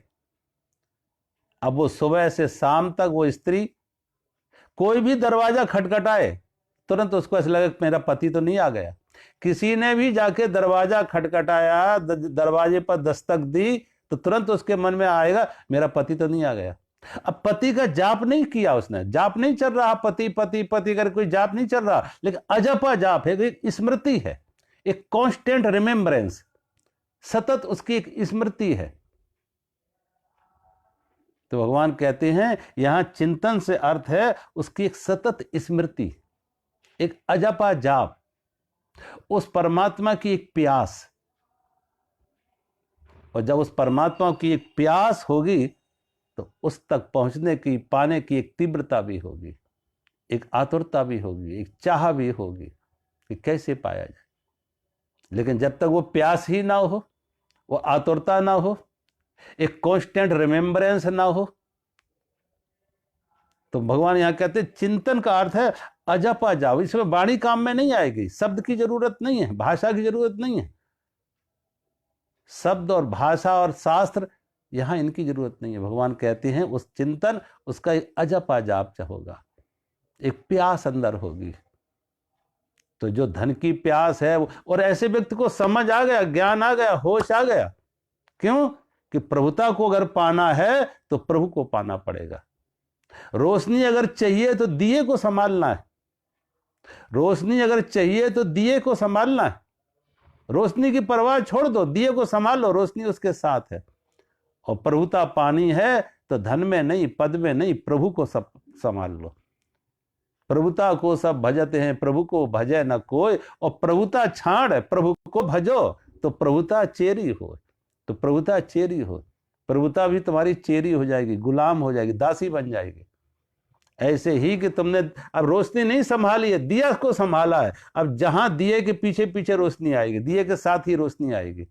A: अब वो सुबह से शाम तक वो स्त्री कोई भी दरवाजा खटखटाए, तुरंत उसको ऐसा लगे मेरा पति तो नहीं आ गया। किसी ने भी जाके दरवाजा खटखटाया, दरवाजे पर दस्तक दी, तो तुरंत उसके मन में आएगा मेरा पति तो नहीं आ गया। अब पति का जाप नहीं किया उसने, जाप नहीं चल रहा, पति पति पति कर कोई जाप नहीं चल रहा, लेकिन अजपा जाप है, एक स्मृति है, एक कांस्टेंट रिमेम्बरेंस, सतत उसकी एक स्मृति है। तो भगवान कहते हैं यहां चिंतन से अर्थ है उसकी एक सतत स्मृति, एक अजपा जाप, उस परमात्मा की एक प्यास। और जब उस परमात्मा की एक प्यास होगी तो उस तक पहुंचने की, पाने की एक तीव्रता भी होगी, एक आतुरता भी होगी, एक चाह भी होगी कि कैसे पाया जाए। लेकिन जब तक वो प्यास ही ना हो, वो आतुरता ना हो, एक कांस्टेंट रिमेम्बरेंस ना हो, तो भगवान यहां कहते हैं चिंतन का अर्थ है अजपा जाओ। इसमें वाणी काम में नहीं आएगी, शब्द की जरूरत नहीं है, भाषा की जरूरत नहीं है। शब्द और भाषा और शास्त्र यहां इनकी जरूरत नहीं है। भगवान कहते हैं उस चिंतन, उसका एक अजपा जाप होगा, एक प्यास अंदर होगी। तो जो धन की प्यास है, और ऐसे व्यक्ति को समझ आ गया, ज्ञान आ गया, होश आ गया। क्यों? कि प्रभुता को अगर पाना है तो प्रभु को पाना पड़ेगा। रोशनी अगर चाहिए तो दिए को संभालना है, रोशनी अगर चाहिए तो दिए को संभालना है। रोशनी की परवाह छोड़ दो, दिए को संभाल लो, रोशनी उसके साथ है। और प्रभुता पानी है तो धन में नहीं, पद में नहीं, प्रभु को सब संभाल लो। प्रभुता को सब भजते हैं, प्रभु को भजे न कोई। और प्रभुता छाड़ है, प्रभु को भजो तो प्रभुता चेरी हो, तो प्रभुता चेरी हो। प्रभुता भी तुम्हारी चेरी हो जाएगी, गुलाम हो जाएगी, दासी बन जाएगी। ऐसे ही कि तुमने अब रोशनी नहीं संभाली है, दिया को संभाला है। अब जहां दिए के पीछे पीछे रोशनी आएगी, दिए के साथ ही रोशनी आएगी,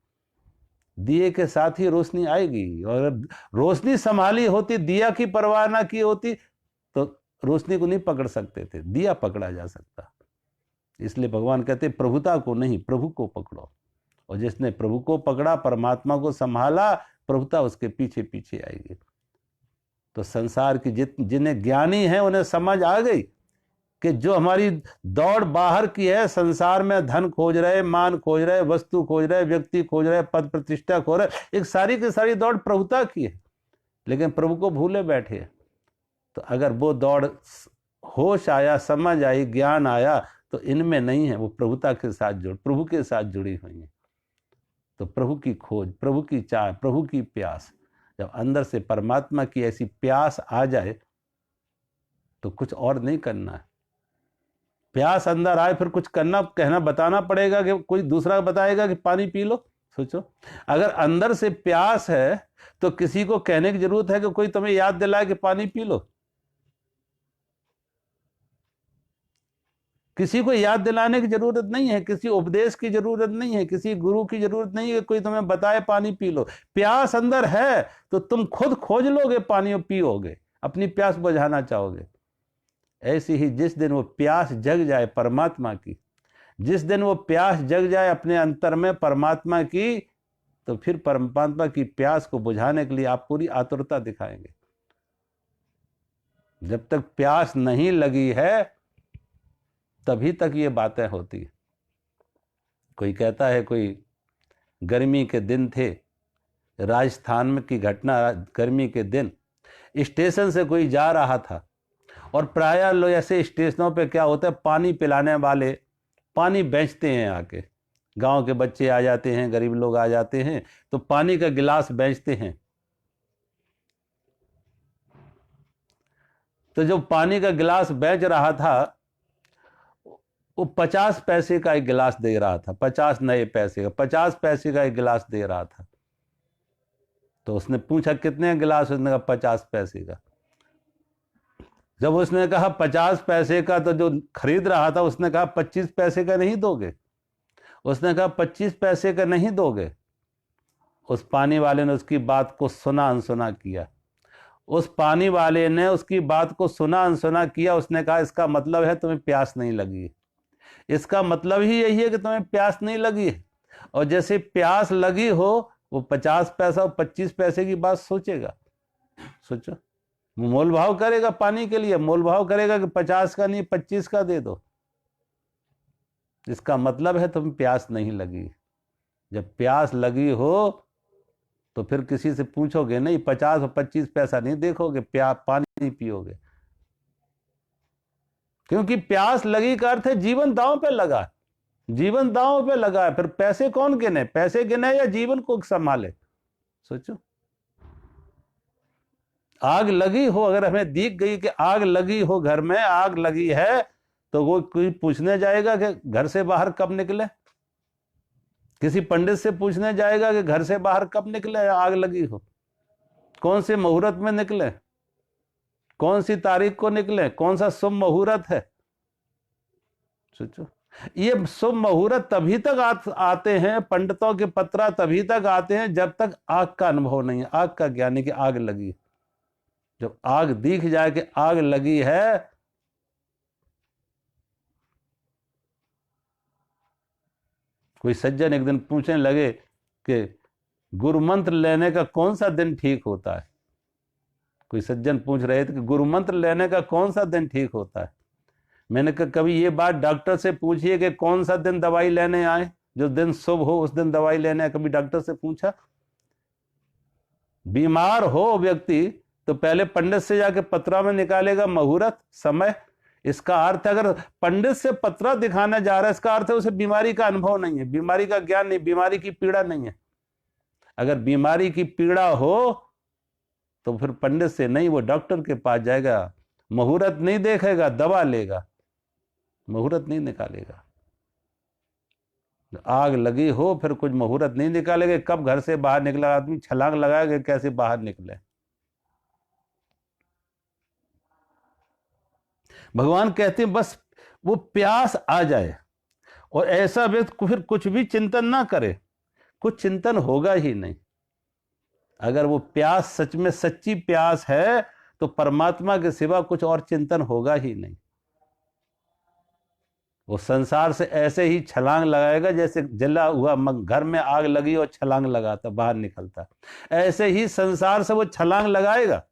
A: दिए के साथ ही रोशनी आएगी। और रोशनी संभाली होती, दिया की परवाह ना की होती, तो रोशनी को नहीं पकड़ सकते थे, दिया पकड़ा जा सकता। इसलिए भगवान कहते प्रभुता को नहीं, प्रभु को पकड़ो। और जिसने प्रभु को पकड़ा, परमात्मा को संभाला, प्रभुता उसके पीछे पीछे आएगी। तो संसार की जिन्हें ज्ञानी है उन्हें समझ आ गई कि जो हमारी दौड़ बाहर की है, संसार में धन खोज रहे, मान खोज रहे, वस्तु खोज रहे, व्यक्ति खोज रहे, पद प्रतिष्ठा खोज रहे, एक सारी की सारी दौड़ प्रभुता की है, लेकिन प्रभु को भूले बैठे। तो अगर वो दौड़ होश आया, समझ आई, ज्ञान आया, तो इनमें नहीं है, वो प्रभुता के साथ प्रभु के साथ जुड़ी हुई है। तो प्रभु की खोज, प्रभु की चाह, प्रभु की प्यास, जब अंदर से परमात्मा की ऐसी प्यास आ जाए तो कुछ और नहीं करना है। प्यास अंदर आए, फिर कुछ करना, कहना, बताना पड़ेगा कि कोई दूसरा बताएगा कि पानी पी लो? सोचो, अगर अंदर से प्यास है तो किसी को कहने की जरूरत है कि कोई तुम्हें याद दिलाए कि पानी पी लो? किसी को याद दिलाने की जरूरत नहीं है, किसी उपदेश की जरूरत नहीं है, किसी गुरु की जरूरत नहीं है कि कोई तुम्हें बताए पानी पी लो। प्यास अंदर है तो तुम खुद खोज लोगे पानी और पियोगे, अपनी प्यास बुझाना चाहोगे। ऐसी ही जिस दिन वो प्यास जग जाए परमात्मा की, जिस दिन वो प्यास जग जाए अपने अंतर में परमात्मा की, तो फिर परमात्मा की प्यास को बुझाने के लिए आप पूरी आतुरता दिखाएंगे। जब तक प्यास नहीं लगी है तभी तक ये बातें होती। कोई कहता है, कोई गर्मी के दिन थे, राजस्थान में की घटना, गर्मी के दिन स्टेशन से कोई जा रहा था और प्रायः लोग ऐसे स्टेशनों पे क्या होता है, पानी पिलाने वाले पानी बेचते हैं, आके गांव के बच्चे आ जाते हैं, गरीब लोग आ जाते हैं, तो पानी का गिलास बेचते हैं। तो जो पानी का गिलास बेच रहा था वो 50 पैसे का एक गिलास दे रहा था, 50 नए पैसे का, 50 पैसे का एक गिलास दे रहा था। तो उसने पूछा कितने गिलास, उसने कहा 50 पैसे का। जब उसने कहा 50 पैसे का, तो जो खरीद रहा था उसने कहा 25 पैसे का नहीं दोगे? उसने कहा 25 पैसे का नहीं दोगे। उस पानी वाले ने उसकी बात को सुना अनसुना किया। उस पानी वाले ने उसकी बात को सुना अनसुना किया। उसने कहा इसका मतलब है तुम्हें प्यास नहीं लगी, इसका मतलब ही यही है कि तुम्हें प्यास नहीं लगी है। और जैसे प्यास लगी हो, वो 50 पैसा और 25 पैसे की बात सोचेगा। सोचो, मोल भाव करेगा पानी के लिए, मोल भाव करेगा कि 50 का नहीं 25 का दे दो। इसका मतलब है तुम्हें प्यास नहीं लगी। जब प्यास लगी हो तो फिर किसी से पूछोगे नहीं, 50 और 25 पैसा नहीं देखोगे, पानी नहीं पियोगे। क्योंकि प्यास लगी का अर्थ है जीवन दांव पे लगा, जीवन दांव पे लगा है। फिर पैसे कौन गिने, पैसे गिने या जीवन को संभाले? सोचो, आग लगी हो, अगर हमें दिख गई कि आग लगी हो, घर में आग लगी है, तो वो कोई पूछने जाएगा कि घर से बाहर कब निकले? किसी पंडित से पूछने जाएगा कि घर से बाहर कब निकले, आग लगी हो? कौन से मुहूर्त में निकले, कौन सी तारीख को निकले, कौन सा शुभ मुहूर्त है? सोचो, ये शुभ मुहूर्त तभी तक आते हैं, पंडितों के पत्रा तभी तक आते हैं जब तक आग का अनुभव नहीं है, आग का ज्ञान है कि आग लगी। जब आग दिख जाए कि आग लगी है, कोई सज्जन एक दिन पूछने लगे कि गुरु मंत्र लेने का कौन सा दिन ठीक होता है। कोई सज्जन पूछ रहे थे कि गुरु मंत्र लेने का कौन सा दिन ठीक होता है। मैंने कहा कभी ये बात डॉक्टर से पूछिए कि कौन सा दिन दवाई लेने आए, जो दिन शुभ हो उस दिन दवाई लेने आए। कभी डॉक्टर से पूछा? बीमार हो व्यक्ति तो पहले पंडित से जाके पत्रा में निकालेगा मुहूर्त समय। इसका अर्थ अगर पंडित से पत्रा दिखाने जा रहा है, इसका अर्थ है उसे बीमारी का अनुभव नहीं है, बीमारी का ज्ञान नहीं, बीमारी की पीड़ा नहीं है। अगर बीमारी की पीड़ा हो तो फिर पंडित से नहीं, वो डॉक्टर के पास जाएगा, मुहूर्त नहीं देखेगा, दवा लेगा, मुहूर्त नहीं निकालेगा। आग लगी हो फिर कुछ मुहूर्त नहीं निकालेगा। कब घर से बाहर निकला आदमी छलांग लगाएगा, कैसे बाहर निकले। भगवान कहते हैं बस वो प्यास आ जाए और ऐसा व्यक्ति फिर कुछ भी चिंतन ना करे, कुछ चिंतन होगा ही नहीं। अगर वो प्यास सच में सच्ची प्यास है तो परमात्मा के सिवा कुछ और चिंतन होगा ही नहीं। वो संसार से ऐसे ही छलांग लगाएगा जैसे जला हुआ घर में आग लगी और छलांग लगाता बाहर निकलता, ऐसे ही संसार से वो छलांग लगाएगा,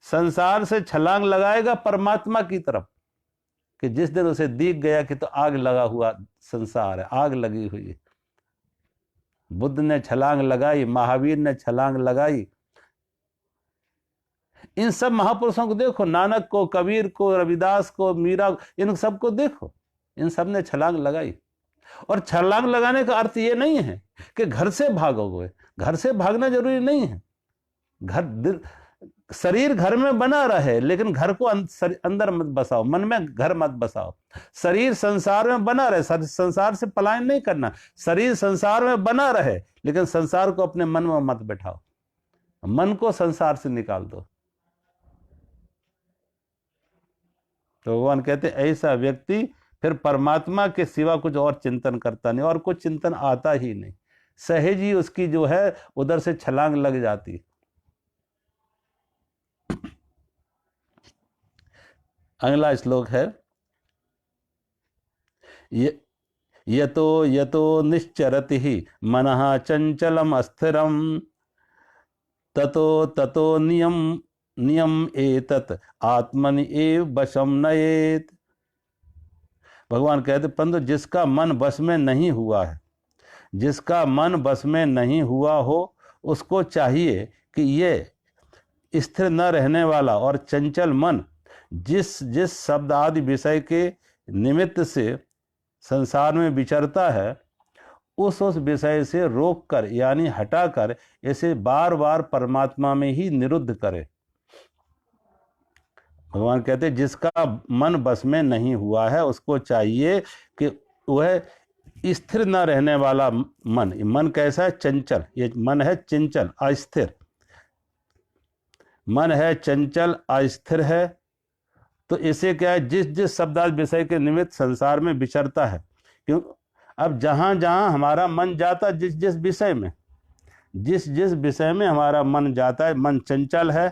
A: संसार से छलांग लगाएगा परमात्मा की तरफ। कि जिस दिन उसे दिख गया कि तो आग लगा हुआ संसार है, आग लगी हुई है। बुद्ध ने छलांग लगाई, महावीर ने छलांग लगाई। इन सब महापुरुषों को देखो, नानक को, कबीर को, रविदास को, मीरा, इन सबको देखो, इन सब ने छलांग लगाई। और छलांग लगाने का अर्थ ये नहीं है कि घर से भागोगे, घर से भागना जरूरी नहीं है। शरीर घर में बना रहे लेकिन घर को अंदर मत बसाओ, मन में घर मत बसाओ। शरीर संसार में बना रहे, संसार से पलायन नहीं करना। शरीर संसार में बना रहे लेकिन संसार को अपने मन में मत बैठाओ, मन को संसार से निकाल दो। तो भगवान कहते ऐसा व्यक्ति फिर परमात्मा के सिवा कुछ और चिंतन करता नहीं, और कुछ चिंतन आता ही नहीं, सहज ही उसकी जो है उधर से छलांग लग जाती। अगला श्लोक है, यतो यतो निश्चरति ही मनः चंचलम अस्थिरम ततो ततो नियम एतत् आत्मनि एव वशम नयेत। भगवान कहते परंतु जिसका मन बस में नहीं हुआ है, जिसका मन बस में नहीं हुआ हो, उसको चाहिए कि ये स्थिर न रहने वाला और चंचल मन जिस जिस शब्द आदि विषय के निमित्त से संसार में विचरता है, उस विषय से रोक कर यानी हटाकर इसे बार बार परमात्मा में ही निरुद्ध करे। भगवान कहते हैं जिसका मन बस में नहीं हुआ है, उसको चाहिए कि वह स्थिर न रहने वाला मन कैसा है? चंचल। ये मन है चंचल, अस्थिर मन है, चंचल अस्थिर है। तो इसे क्या है? जिस जिस शब्दार्थ विषय के निमित्त संसार में विचरता है। क्यों? अब जहां जहां हमारा मन जाता है, जिस जिस विषय में, जिस जिस विषय में हमारा मन जाता है, मन चंचल है,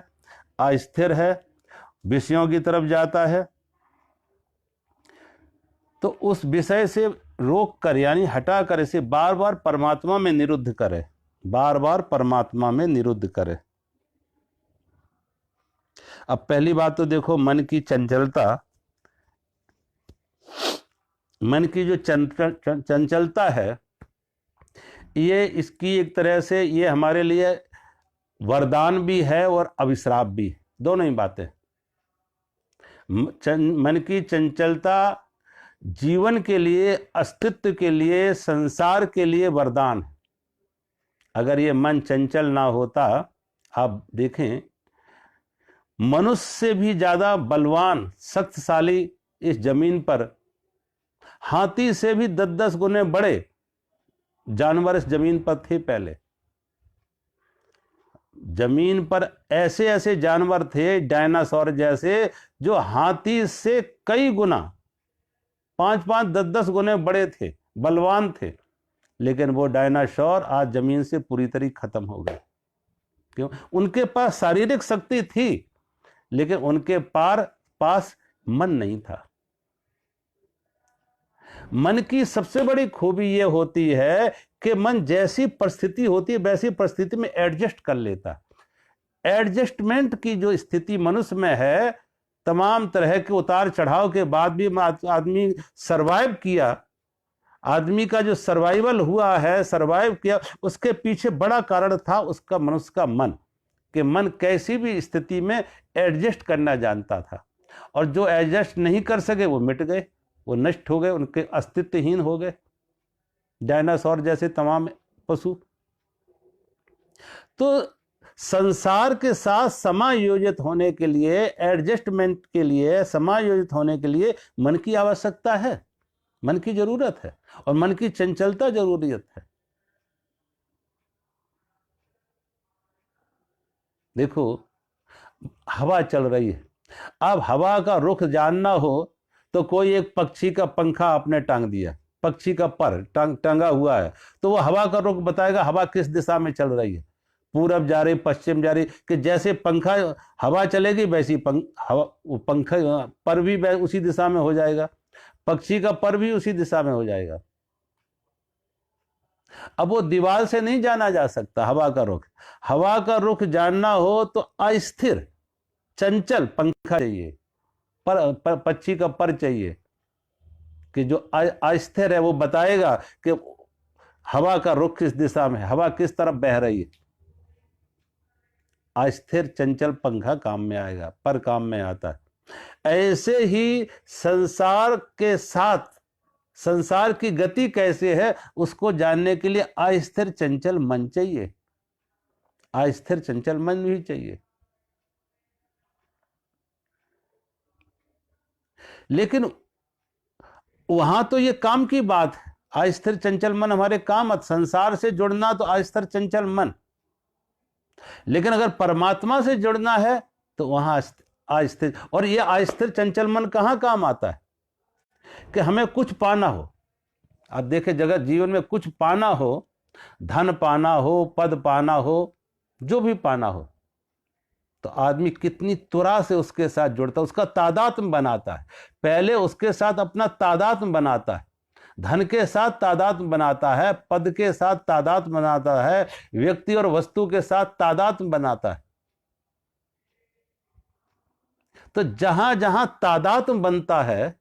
A: अस्थिर है, विषयों की तरफ जाता है, तो उस विषय से रोक कर यानी हटा कर इसे बार बार परमात्मा में निरुद्ध करे, बार बार परमात्मा में निरुद्ध करे। अब पहली बात तो देखो, मन की चंचलता, मन की जो चंचलता है, ये इसकी एक तरह से ये हमारे लिए वरदान भी है और अभिश्राप भी, दोनों ही बातें। मन की चंचलता जीवन के लिए, अस्तित्व के लिए, संसार के लिए वरदान है। अगर ये मन चंचल ना होता, आप देखें मनुष्य से भी ज्यादा बलवान, शक्तिशाली इस जमीन पर, हाथी से भी 10-10 गुने बड़े जानवर इस जमीन पर थे पहले। जमीन पर ऐसे ऐसे जानवर थे, डायनासोर जैसे, जो हाथी से कई गुना, 5-5, 10-10 गुने बड़े थे, बलवान थे। लेकिन वो डायनासोर आज जमीन से पूरी तरह खत्म हो गए। क्यों? उनके पास शारीरिक शक्ति थी, लेकिन उनके पास मन नहीं था। मन की सबसे बड़ी खूबी यह होती है कि मन जैसी परिस्थिति होती है वैसी परिस्थिति में एडजस्ट कर लेता। एडजस्टमेंट की जो स्थिति मनुष्य में है, तमाम तरह के उतार चढ़ाव के बाद भी आदमी सरवाइव किया। आदमी का जो सर्वाइवल हुआ है, सरवाइव किया, उसके पीछे बड़ा कारण था उसका, मनुष्य का मन, कि मन कैसी भी स्थिति में एडजस्ट करना जानता था। और जो एडजस्ट नहीं कर सके वो मिट गए, वो नष्ट हो गए, उनके अस्तित्वहीन हो गए, डायनासोर जैसे तमाम पशु। तो संसार के साथ समायोजित होने के लिए, एडजस्टमेंट के लिए, समायोजित होने के लिए मन की आवश्यकता है, मन की जरूरत है, और मन की चंचलता जरूरियत है। देखो हवा चल रही है, अब हवा का रुख जानना हो तो कोई एक पक्षी का पंखा आपने टांग दिया, पक्षी का पर टंगा हुआ है, तो वो हवा का रुख बताएगा हवा किस दिशा में चल रही है, पूरब जा रही, पश्चिम जा रही। कि जैसे पंखा हवा चलेगी वैसी पंखा पर भी उसी दिशा में हो जाएगा, पक्षी का पर भी उसी दिशा में हो जाएगा। अब वो दीवार से नहीं जाना जा सकता हवा का रुख। हवा का रुख जानना हो तो अस्थिर चंचल पंखा चाहिए, पक्षी का पर चाहिए, कि जो अस्थिर है वो बताएगा कि हवा का रुख किस दिशा में, हवा किस तरफ बह रही है। अस्थिर चंचल पंखा काम में आएगा, पर काम में आता है। ऐसे ही संसार के साथ, संसार की गति कैसे है उसको जानने के लिए अस्थिर चंचल मन चाहिए, अस्थिर चंचल मन भी चाहिए। लेकिन वहां तो ये काम की बात है, अस्थिर चंचल मन हमारे काम, संसार से जुड़ना तो अस्थिर चंचल मन। लेकिन अगर परमात्मा से जुड़ना है तो वहां अस्थिर, और ये अस्थिर चंचल मन कहां काम आता है? कि हमें कुछ पाना हो। आप देखें जगत जीवन में कुछ पाना हो, धन पाना हो, पद पाना हो, जो भी पाना हो, तो आदमी कितनी तुरा से उसके साथ जुड़ता है, उसका तादात्म्य बनाता है। पहले उसके साथ अपना तादात्म्य बनाता है, धन के साथ तादात्म्य बनाता है, पद के साथ तादात्म्य बनाता है, व्यक्ति और वस्तु के साथ तादात्म्य बनाता है। तो जहां जहां तादात्म्य बनता है,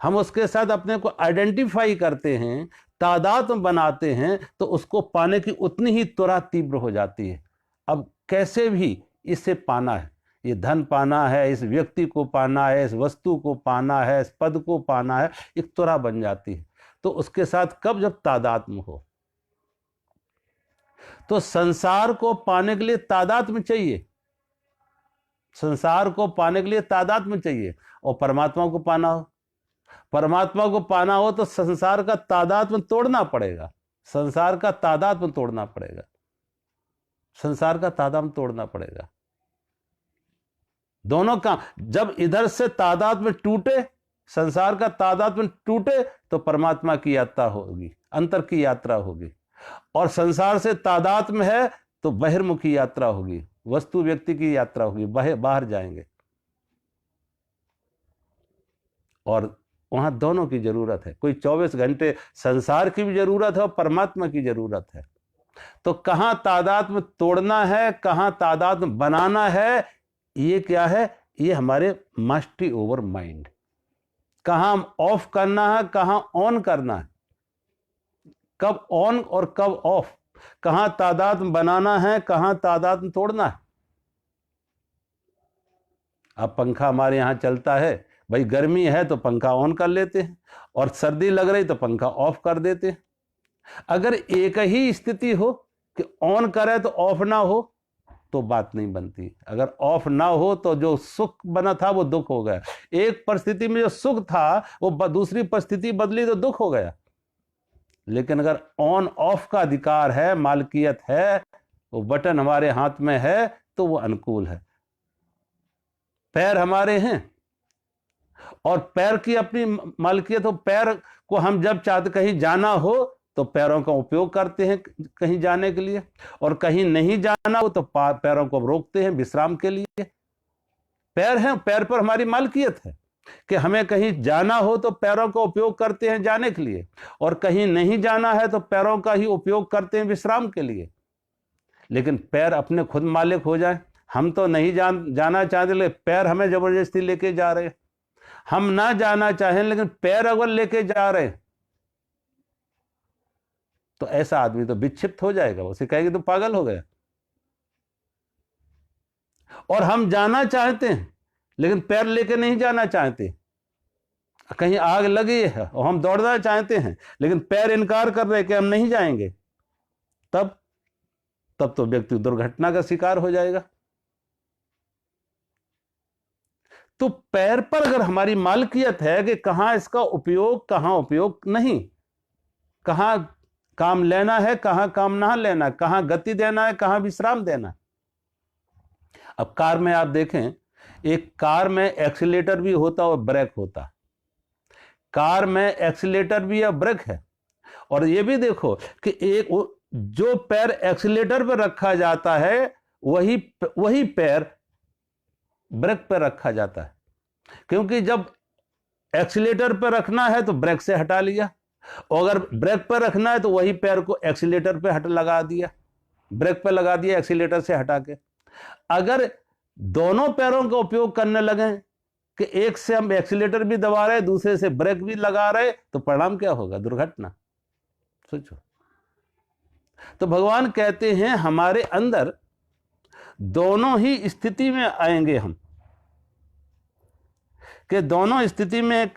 A: हम उसके साथ अपने को आइडेंटिफाई करते हैं, तादाद में बनाते हैं, तो उसको पाने की उतनी ही त्वरा तीव्र हो जाती है। अब कैसे भी इससे पाना है, ये धन पाना है, इस व्यक्ति को पाना है, इस वस्तु को पाना है, इस पद को पाना है, एक त्वरा बन जाती है। तो उसके साथ कब, जब तादात्म्य हो। तो संसार को पाने के लिए तादात्म्य चाहिए, संसार को पाने के लिए तादात्म्य चाहिए। और परमात्मा को पाना हो, परमात्मा को पाना हो तो संसार का तादात्म्य तोड़ना पड़ेगा, संसार का तादात्म्य तोड़ना पड़ेगा, संसार का तादात्म्य तोड़ना पड़ेगा। दोनों का जब इधर से तादात्म्य टूटे, संसार का तादात्म्य टूटे, तो परमात्मा की यात्रा होगी, अंतर की यात्रा होगी। और संसार से तादात्म्य है तो बहिर्मुखी यात्रा होगी, वस्तु व्यक्ति की यात्रा होगी, बाहर जाएंगे। और वहां दोनों की जरूरत है। कोई 24 घंटे संसार की भी जरूरत है और परमात्मा की जरूरत है। तो कहां तादात्म्य तोड़ना है, कहां तादात्म्य बनाना है, ये क्या है, ये हमारे मास्टरी ओवर माइंड। कहां ऑफ करना है, कहां ऑन करना है, कब ऑन और कब ऑफ, कहां तादात्म्य बनाना है, कहां तादात्म्य तोड़ना है। अब पंखा हमारे यहां चलता है, भाई गर्मी है तो पंखा ऑन कर लेते हैं, और सर्दी लग रही तो पंखा ऑफ कर देते हैं। अगर एक ही स्थिति हो कि ऑन करे तो ऑफ ना हो, तो बात नहीं बनती। अगर ऑफ ना हो तो जो सुख बना था वो दुख हो गया। एक परिस्थिति में जो सुख था वो दूसरी परिस्थिति बदली तो दुख हो गया। लेकिन अगर ऑन ऑफ का अधिकार है, मालकियत है, वो बटन हमारे हाथ में है, तो वो अनुकूल है। पैर हमारे हैं और पैर की अपनी मालकियत हो। पैर को हम जब चाहते कहीं जाना हो तो पैरों का उपयोग करते हैं कहीं जाने के लिए, और कहीं नहीं जाना हो तो पैरों को रोकते हैं विश्राम के लिए। पैर हैं, पैर पर हमारी मालकियत है कि हमें कहीं जाना हो तो पैरों का उपयोग करते हैं जाने के लिए, और कहीं नहीं जाना है तो पैरों का ही उपयोग करते हैं विश्राम के लिए। लेकिन पैर अपने खुद मालिक हो जाए, हम तो नहीं जाना चाहते, लेकिन पैर हमें जबरदस्ती लेके जा रहे हैं। हम ना जाना चाहें लेकिन पैर अगर लेके जा रहे हैं, तो ऐसा आदमी तो विक्षिप्त हो जाएगा, उसे कहेंगे तो पागल हो गया। और हम जाना चाहते हैं लेकिन पैर लेके नहीं जाना चाहते, कहीं आग लगी है और हम दौड़ना चाहते हैं लेकिन पैर इनकार कर रहे कि हम नहीं जाएंगे, तब तो व्यक्ति दुर्घटना का शिकार हो जाएगा। तो पैर पर अगर हमारी मालकियत है कि कहां इसका उपयोग, कहां उपयोग नहीं, कहां काम लेना है, कहां काम ना लेना, कहां गति देना है, कहां विश्राम देना। अब कार में आप देखें, एक कार में एक्सीलेटर भी होता और ब्रेक होता। कार में एक्सीलेटर भी है, ब्रेक है। और ये भी देखो कि एक जो पैर एक्सीलेटर पर रखा जाता है वही पैर ब्रेक पर रखा जाता है, क्योंकि जब एक्सीलेटर पर रखना है तो ब्रेक से हटा लिया, और अगर ब्रेक पर रखना है तो वही पैर को एक्सीलेटर पे लगा दिया, ब्रेक पे लगा दिया एक्सीलेटर से हटा के। अगर दोनों पैरों का उपयोग करने लगे कि एक से हम एक्सीलेटर भी दबा रहे, दूसरे से ब्रेक भी लगा रहे, तो परिणाम क्या होगा? दुर्घटना। सोचो। तो भगवान कहते हैं हमारे अंदर दोनों ही स्थिति में आएंगे हम, कि दोनों स्थिति में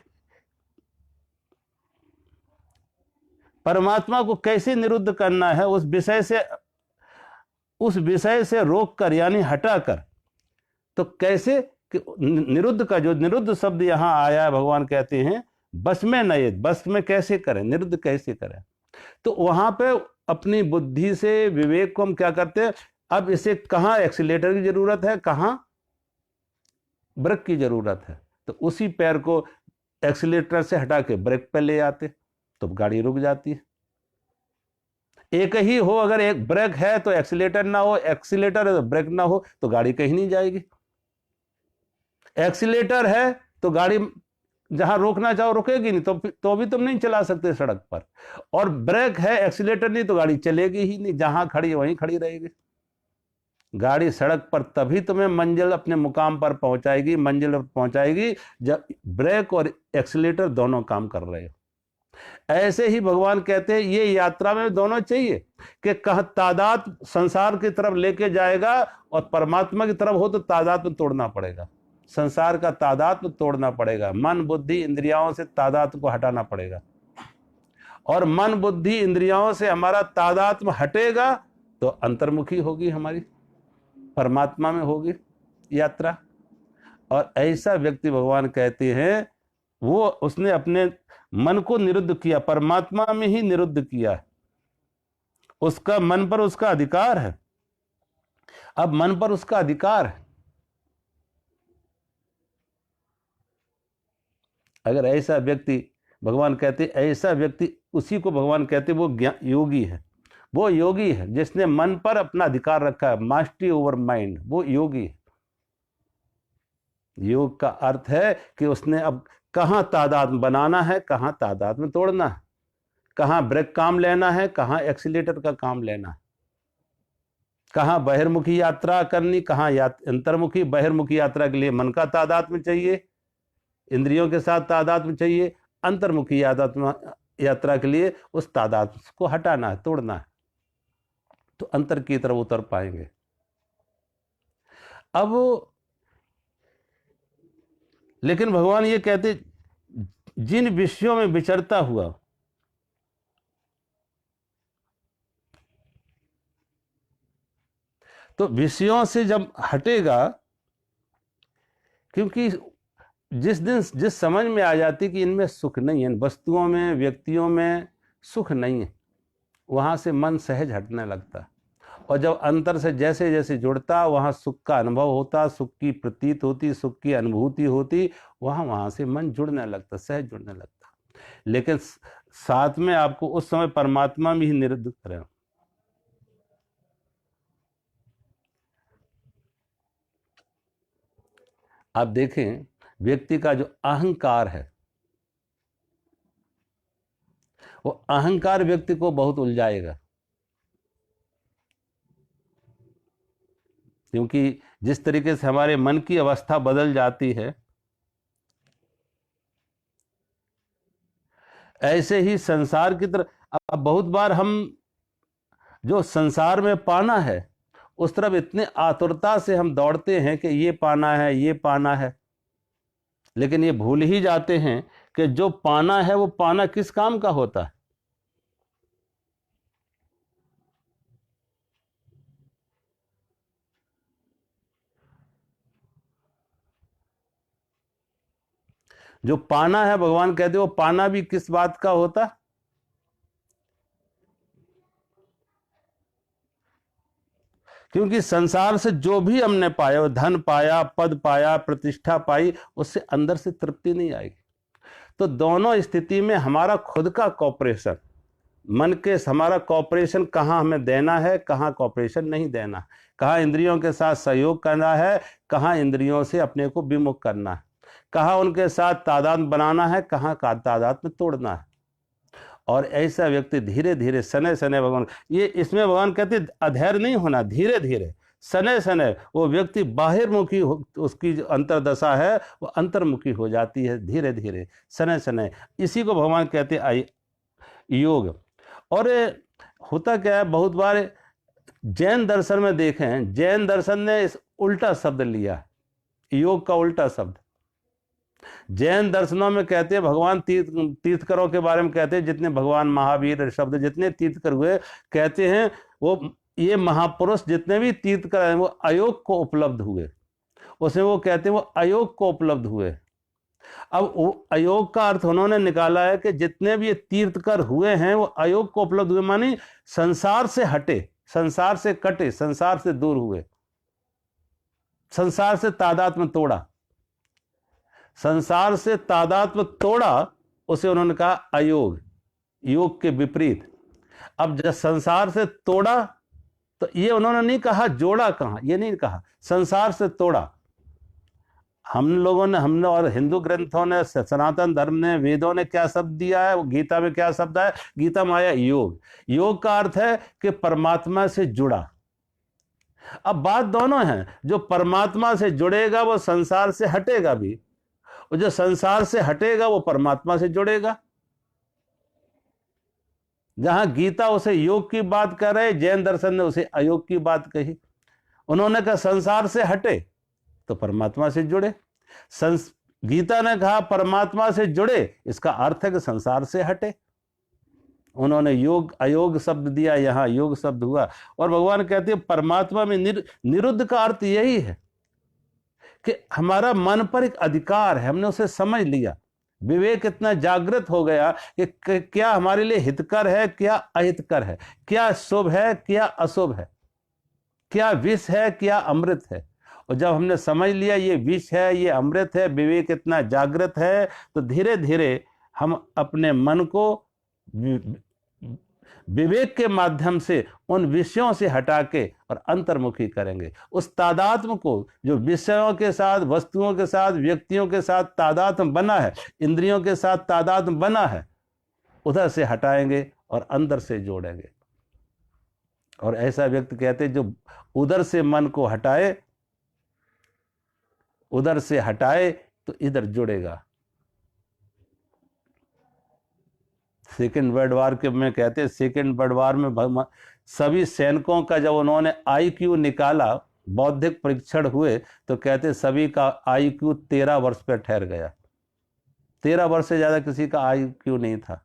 A: परमात्मा को कैसे निरुद्ध करना है, उस विषय से रोक कर यानी हटाकर। तो कैसे कि निरुद्ध का जो निरुद्ध शब्द यहां आया है, भगवान कहते हैं बस में नये, बस में कैसे करें, निरुद्ध कैसे करें। तो वहां पे अपनी बुद्धि से विवेक को हम क्या करते हैं, अब इसे कहां एक्सीलेटर की जरूरत है, कहां ब्रेक की जरूरत है, तो उसी पैर को एक्सीलेटर से हटा के ब्रेक पे ले आते, तो गाड़ी रुक जाती है। एक ही हो, अगर एक ब्रेक है तो एक्सीलेटर ना हो, एक्सीलेटर है तो ब्रेक ना हो, तो गाड़ी कहीं नहीं जाएगी। एक्सीलेटर है तो गाड़ी जहां रोकना चाहो रुकेगी नहीं, तो भी तुम नहीं चला सकते सड़क पर। और ब्रेक है, एक्सीलेटर नहीं, तो गाड़ी चलेगी ही नहीं, जहां खड़ी वहीं खड़ी रहेगी। गाड़ी सड़क पर तभी तुम्हें मंजिल अपने मुकाम पर पहुंचाएगी, मंजिल पर पहुंचाएगी, जब ब्रेक और एक्सीलेटर दोनों काम कर रहे हो। ऐसे ही भगवान कहते हैं ये यात्रा में दोनों चाहिए, कि कहाँ तादाद संसार की तरफ लेके जाएगा और परमात्मा की तरफ हो तो तादाद में तोड़ना पड़ेगा, संसार का तादाद में तोड़ना पड़ेगा, मन बुद्धि इंद्रियाओं से तादाद को हटाना पड़ेगा। और मन बुद्धि इंद्रियाओं से हमारा तादात्म हटेगा तो अंतर्मुखी होगी, हमारी परमात्मा में होगी यात्रा। और ऐसा व्यक्ति भगवान कहते हैं वो उसने अपने मन को निरुद्ध किया, परमात्मा में ही निरुद्ध किया, उसका मन पर उसका अधिकार है। अब मन पर उसका अधिकार है, अगर ऐसा व्यक्ति, भगवान कहते ऐसा व्यक्ति, उसी को भगवान कहते वो योगी है। वो योगी है जिसने मन पर अपना अधिकार रखा है, मास्टरी ओवर माइंड, वो योगी है। योग का अर्थ है कि उसने अब कहाँ तादाद बनाना है, कहाँ तादाद में तोड़ना है, कहाँ ब्रेक काम लेना है, कहाँ एक्सीलेटर का काम लेना है, कहाँ बहिर्मुखी यात्रा करनी, कहाँ अंतर्मुखी। बहिर्मुखी यात्रा के लिए मन का तादाद में चाहिए, इंद्रियों के साथ तादाद में चाहिए। अंतर्मुखी यात्रा के लिए उस तादाद को हटाना है, तोड़ना है, तो अंतर की तरफ उतर पाएंगे। अब लेकिन भगवान ये कहते जिन विषयों में विचरता हुआ, तो विषयों से जब हटेगा, क्योंकि जिस समझ में आ जाती कि इनमें सुख नहीं है, वस्तुओं में व्यक्तियों में सुख नहीं है, वहां से मन सहज हटने लगता। और जब अंतर से जैसे जैसे जुड़ता, वहाँ सुख का अनुभव होता, सुख की प्रतीत होती, सुख की अनुभूति होती, वहाँ से मन जुड़ने लगता, सहज जुड़ने लगता। लेकिन साथ में आपको उस समय परमात्मा में ही निरुद्ध करें। आप देखें, व्यक्ति का जो अहंकार है, वो अहंकार व्यक्ति को बहुत उलझाएगा, क्योंकि जिस तरीके से हमारे मन की अवस्था बदल जाती है, ऐसे ही संसार की तरफ। अब बहुत बार हम जो संसार में पाना है उस तरफ इतने आतुरता से हम दौड़ते हैं कि ये पाना है, ये पाना है, लेकिन ये भूल ही जाते हैं कि जो पाना है वो पाना किस काम का होता है। जो पाना है, भगवान कहते वो पाना भी किस बात का होता? क्योंकि संसार से जो भी हमने पाया, धन पाया, पद पाया, प्रतिष्ठा पाई, उससे अंदर से तृप्ति नहीं आएगी। तो दोनों स्थिति में हमारा खुद का कॉपरेशन, मन के हमारा कॉपरेशन, कहाँ हमें देना है, कहाँ कॉपरेशन नहीं देना, कहाँ इंद्रियों के साथ सहयोग करना है, कहाँ इंद्रियों से अपने को विमुख करना है, कहाँ उनके साथ तादाद बनाना है, कहाँ का तादाद में तोड़ना है। और ऐसा व्यक्ति धीरे धीरे सने सने, भगवान ये इसमें भगवान कहते अधैर्य नहीं होना, धीरे धीरे सने सने वो व्यक्ति बाहिर्मुखी, उसकी जो अंतर्दशा है वो अंतर्मुखी हो जाती है, धीरे धीरे सने सने। इसी को भगवान कहते योग। और होता क्या है, बहुत बार जैन दर्शन में देखें, जैन दर्शन ने इस उल्टा शब्द लिया, योग का उल्टा शब्द। जैन दर्शनों में कहते हैं, भगवान तीर्थकरों के बारे में कहते हैं, जितने भगवान महावीर शब्द जितने तीर्थकर हुए, कहते हैं वो ये महापुरुष जितने भी तीर्थकर हैं वो अयोग को उपलब्ध हुए, उसमें वो कहते हैं वो अयोग को उपलब्ध हुए। अब अयोग का अर्थ उन्होंने निकाला है कि जितने भी ये तीर्थकर हुए हैं वो अयोग को उपलब्ध हुए, मानी संसार से हटे, संसार से कटे, संसार से दूर हुए, संसार से तादात्म्य तोड़ा, संसार से तादात्म्य तोड़ा, उसे उन्होंने कहा अयोग, योग के विपरीत। अब जब संसार से तोड़ा तो ये उन्होंने नहीं कहा जोड़ा, कहा ये नहीं कहा, संसार से तोड़ा। हमने और हिंदू ग्रंथों ने, सनातन धर्म ने, वेदों ने क्या शब्द दिया है, वो गीता में क्या शब्द है, गीता में आया योग। योग का अर्थ है कि परमात्मा से जुड़ा, अब बात दोनों है, जो परमात्मा से जुड़ेगा वो संसार से हटेगा भी, और जो संसार से हटेगा वो परमात्मा से जुड़ेगा। जहां गीता उसे योग की बात कर रहे, जैन दर्शन ने उसे अयोग की बात कही। उन्होंने कहा संसार से हटे तो परमात्मा से जुड़े, गीता ने कहा परमात्मा से जुड़े, इसका अर्थ है कि संसार से हटे। उन्होंने योग अयोग शब्द दिया, यहां योग शब्द हुआ। और भगवान कहते हैं परमात्मा में निरुद्ध का अर्थ यही है कि हमारा मन पर एक अधिकार है, हमने उसे समझ लिया, विवेक इतना जागृत हो गया कि क्या हमारे लिए हितकर है, क्या अहितकर है, क्या शुभ है, क्या अशुभ है, क्या विष है, क्या अमृत है। और जब हमने समझ लिया ये विष है, ये अमृत है, विवेक इतना जागृत है, तो धीरे धीरे हम अपने मन को विवेक के माध्यम से उन विषयों से हटा के और अंतर्मुखी करेंगे। उस तादात्म्य को, जो विषयों के साथ, वस्तुओं के साथ, व्यक्तियों के साथ तादात्म्य बना है, इंद्रियों के साथ तादात्म्य बना है, उधर से हटाएंगे और अंदर से जोड़ेंगे। और ऐसा व्यक्ति कहते हैं जो उधर से मन को हटाए, उधर से हटाए तो इधर जुड़ेगा। सेकेंड वर्ल्ड वार के में कहते हैं, सेकेंड वर्ल्ड वार में सभी सैनिकों का जब उन्होंने आईक्यू निकाला, बौद्धिक परीक्षण हुए, तो कहते सभी का आईक्यू 13 वर्ष पर ठहर गया। 13 वर्ष से ज्यादा किसी का आईक्यू नहीं था,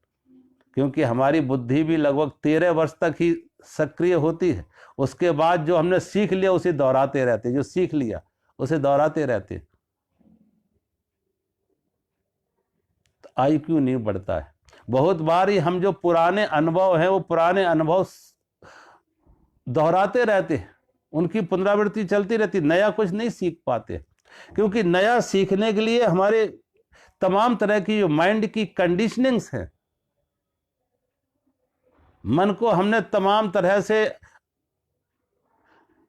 A: क्योंकि हमारी बुद्धि भी लगभग 13 वर्ष तक ही सक्रिय होती है। उसके बाद जो हमने सीख लिया उसे दोहराते रहते, जो सीख लिया उसे दोहराते रहते, तो आईक्यू नहीं बढ़ता है। बहुत बार ही हम जो पुराने अनुभव हैं, वो पुराने अनुभव दोहराते रहते हैं, उनकी पुनरावृत्ति चलती रहती, नया कुछ नहीं सीख पाते, क्योंकि नया सीखने के लिए हमारे तमाम तरह की जो माइंड की कंडीशनिंग्स हैं, मन को हमने तमाम तरह से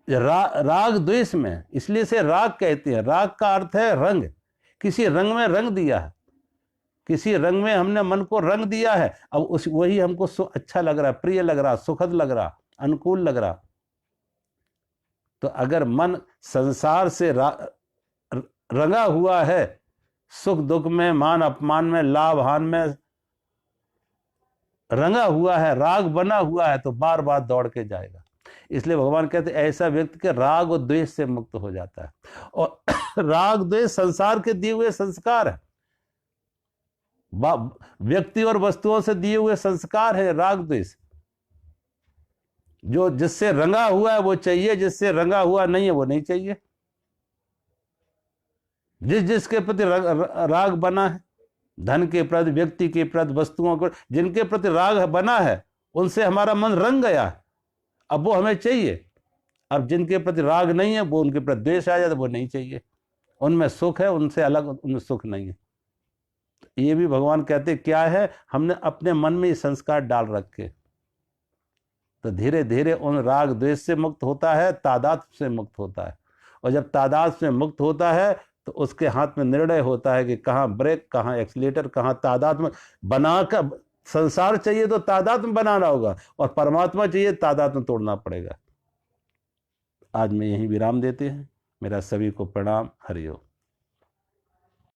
A: राग द्वेष में, इसलिए से राग कहते हैं। राग का अर्थ है रंग, किसी रंग में रंग दिया है, किसी रंग में हमने मन को रंग दिया है। अब उस वही हमको अच्छा लग रहा, प्रिय लग रहा, सुखद लग रहा, अनुकूल लग रहा। तो अगर मन संसार से रंगा हुआ है, सुख दुख में, मान अपमान में, लाभ हानि में रंगा हुआ है, राग बना हुआ है, तो बार बार दौड़ के जाएगा। इसलिए भगवान कहते हैं ऐसा व्यक्ति के राग और द्वेष से मुक्त हो जाता है। और राग द्वेष संसार के दिए हुए संस्कार है, व्यक्ति और वस्तुओं से दिए हुए संस्कार है राग द्वेष। जो जिससे रंगा हुआ है वो चाहिए, जिससे रंगा हुआ नहीं है वो नहीं चाहिए। जिसके प्रति राग बना है, धन के प्रति, व्यक्ति के प्रति, वस्तुओं को, जिनके प्रति राग बना है, उनसे हमारा मन रंग गया है, अब वो हमें चाहिए। अब जिनके प्रति राग नहीं है, वो उनके प्रति द्वेष आ जाए तो वो नहीं चाहिए। उनमें सुख है, उनसे अलग उनमें सुख नहीं है। ये भी भगवान कहते क्या है, हमने अपने मन में ये संस्कार डाल रखे, तो धीरे धीरे उन राग द्वेष से मुक्त होता है, तादात्म्य से मुक्त होता है। और जब तादात्म्य से मुक्त होता है तो उसके हाथ में निर्णय होता है कि कहाँ ब्रेक, कहाँ एक्सीलेटर, कहाँ तादात्म्य बनाकर। संसार चाहिए तो तादात्म्य बनाना होगा, और परमात्मा चाहिए तादात्म्य तोड़ना पड़ेगा। आज मैं यहीं विराम देते हैं। मेरा सभी को प्रणाम। हरि ओम।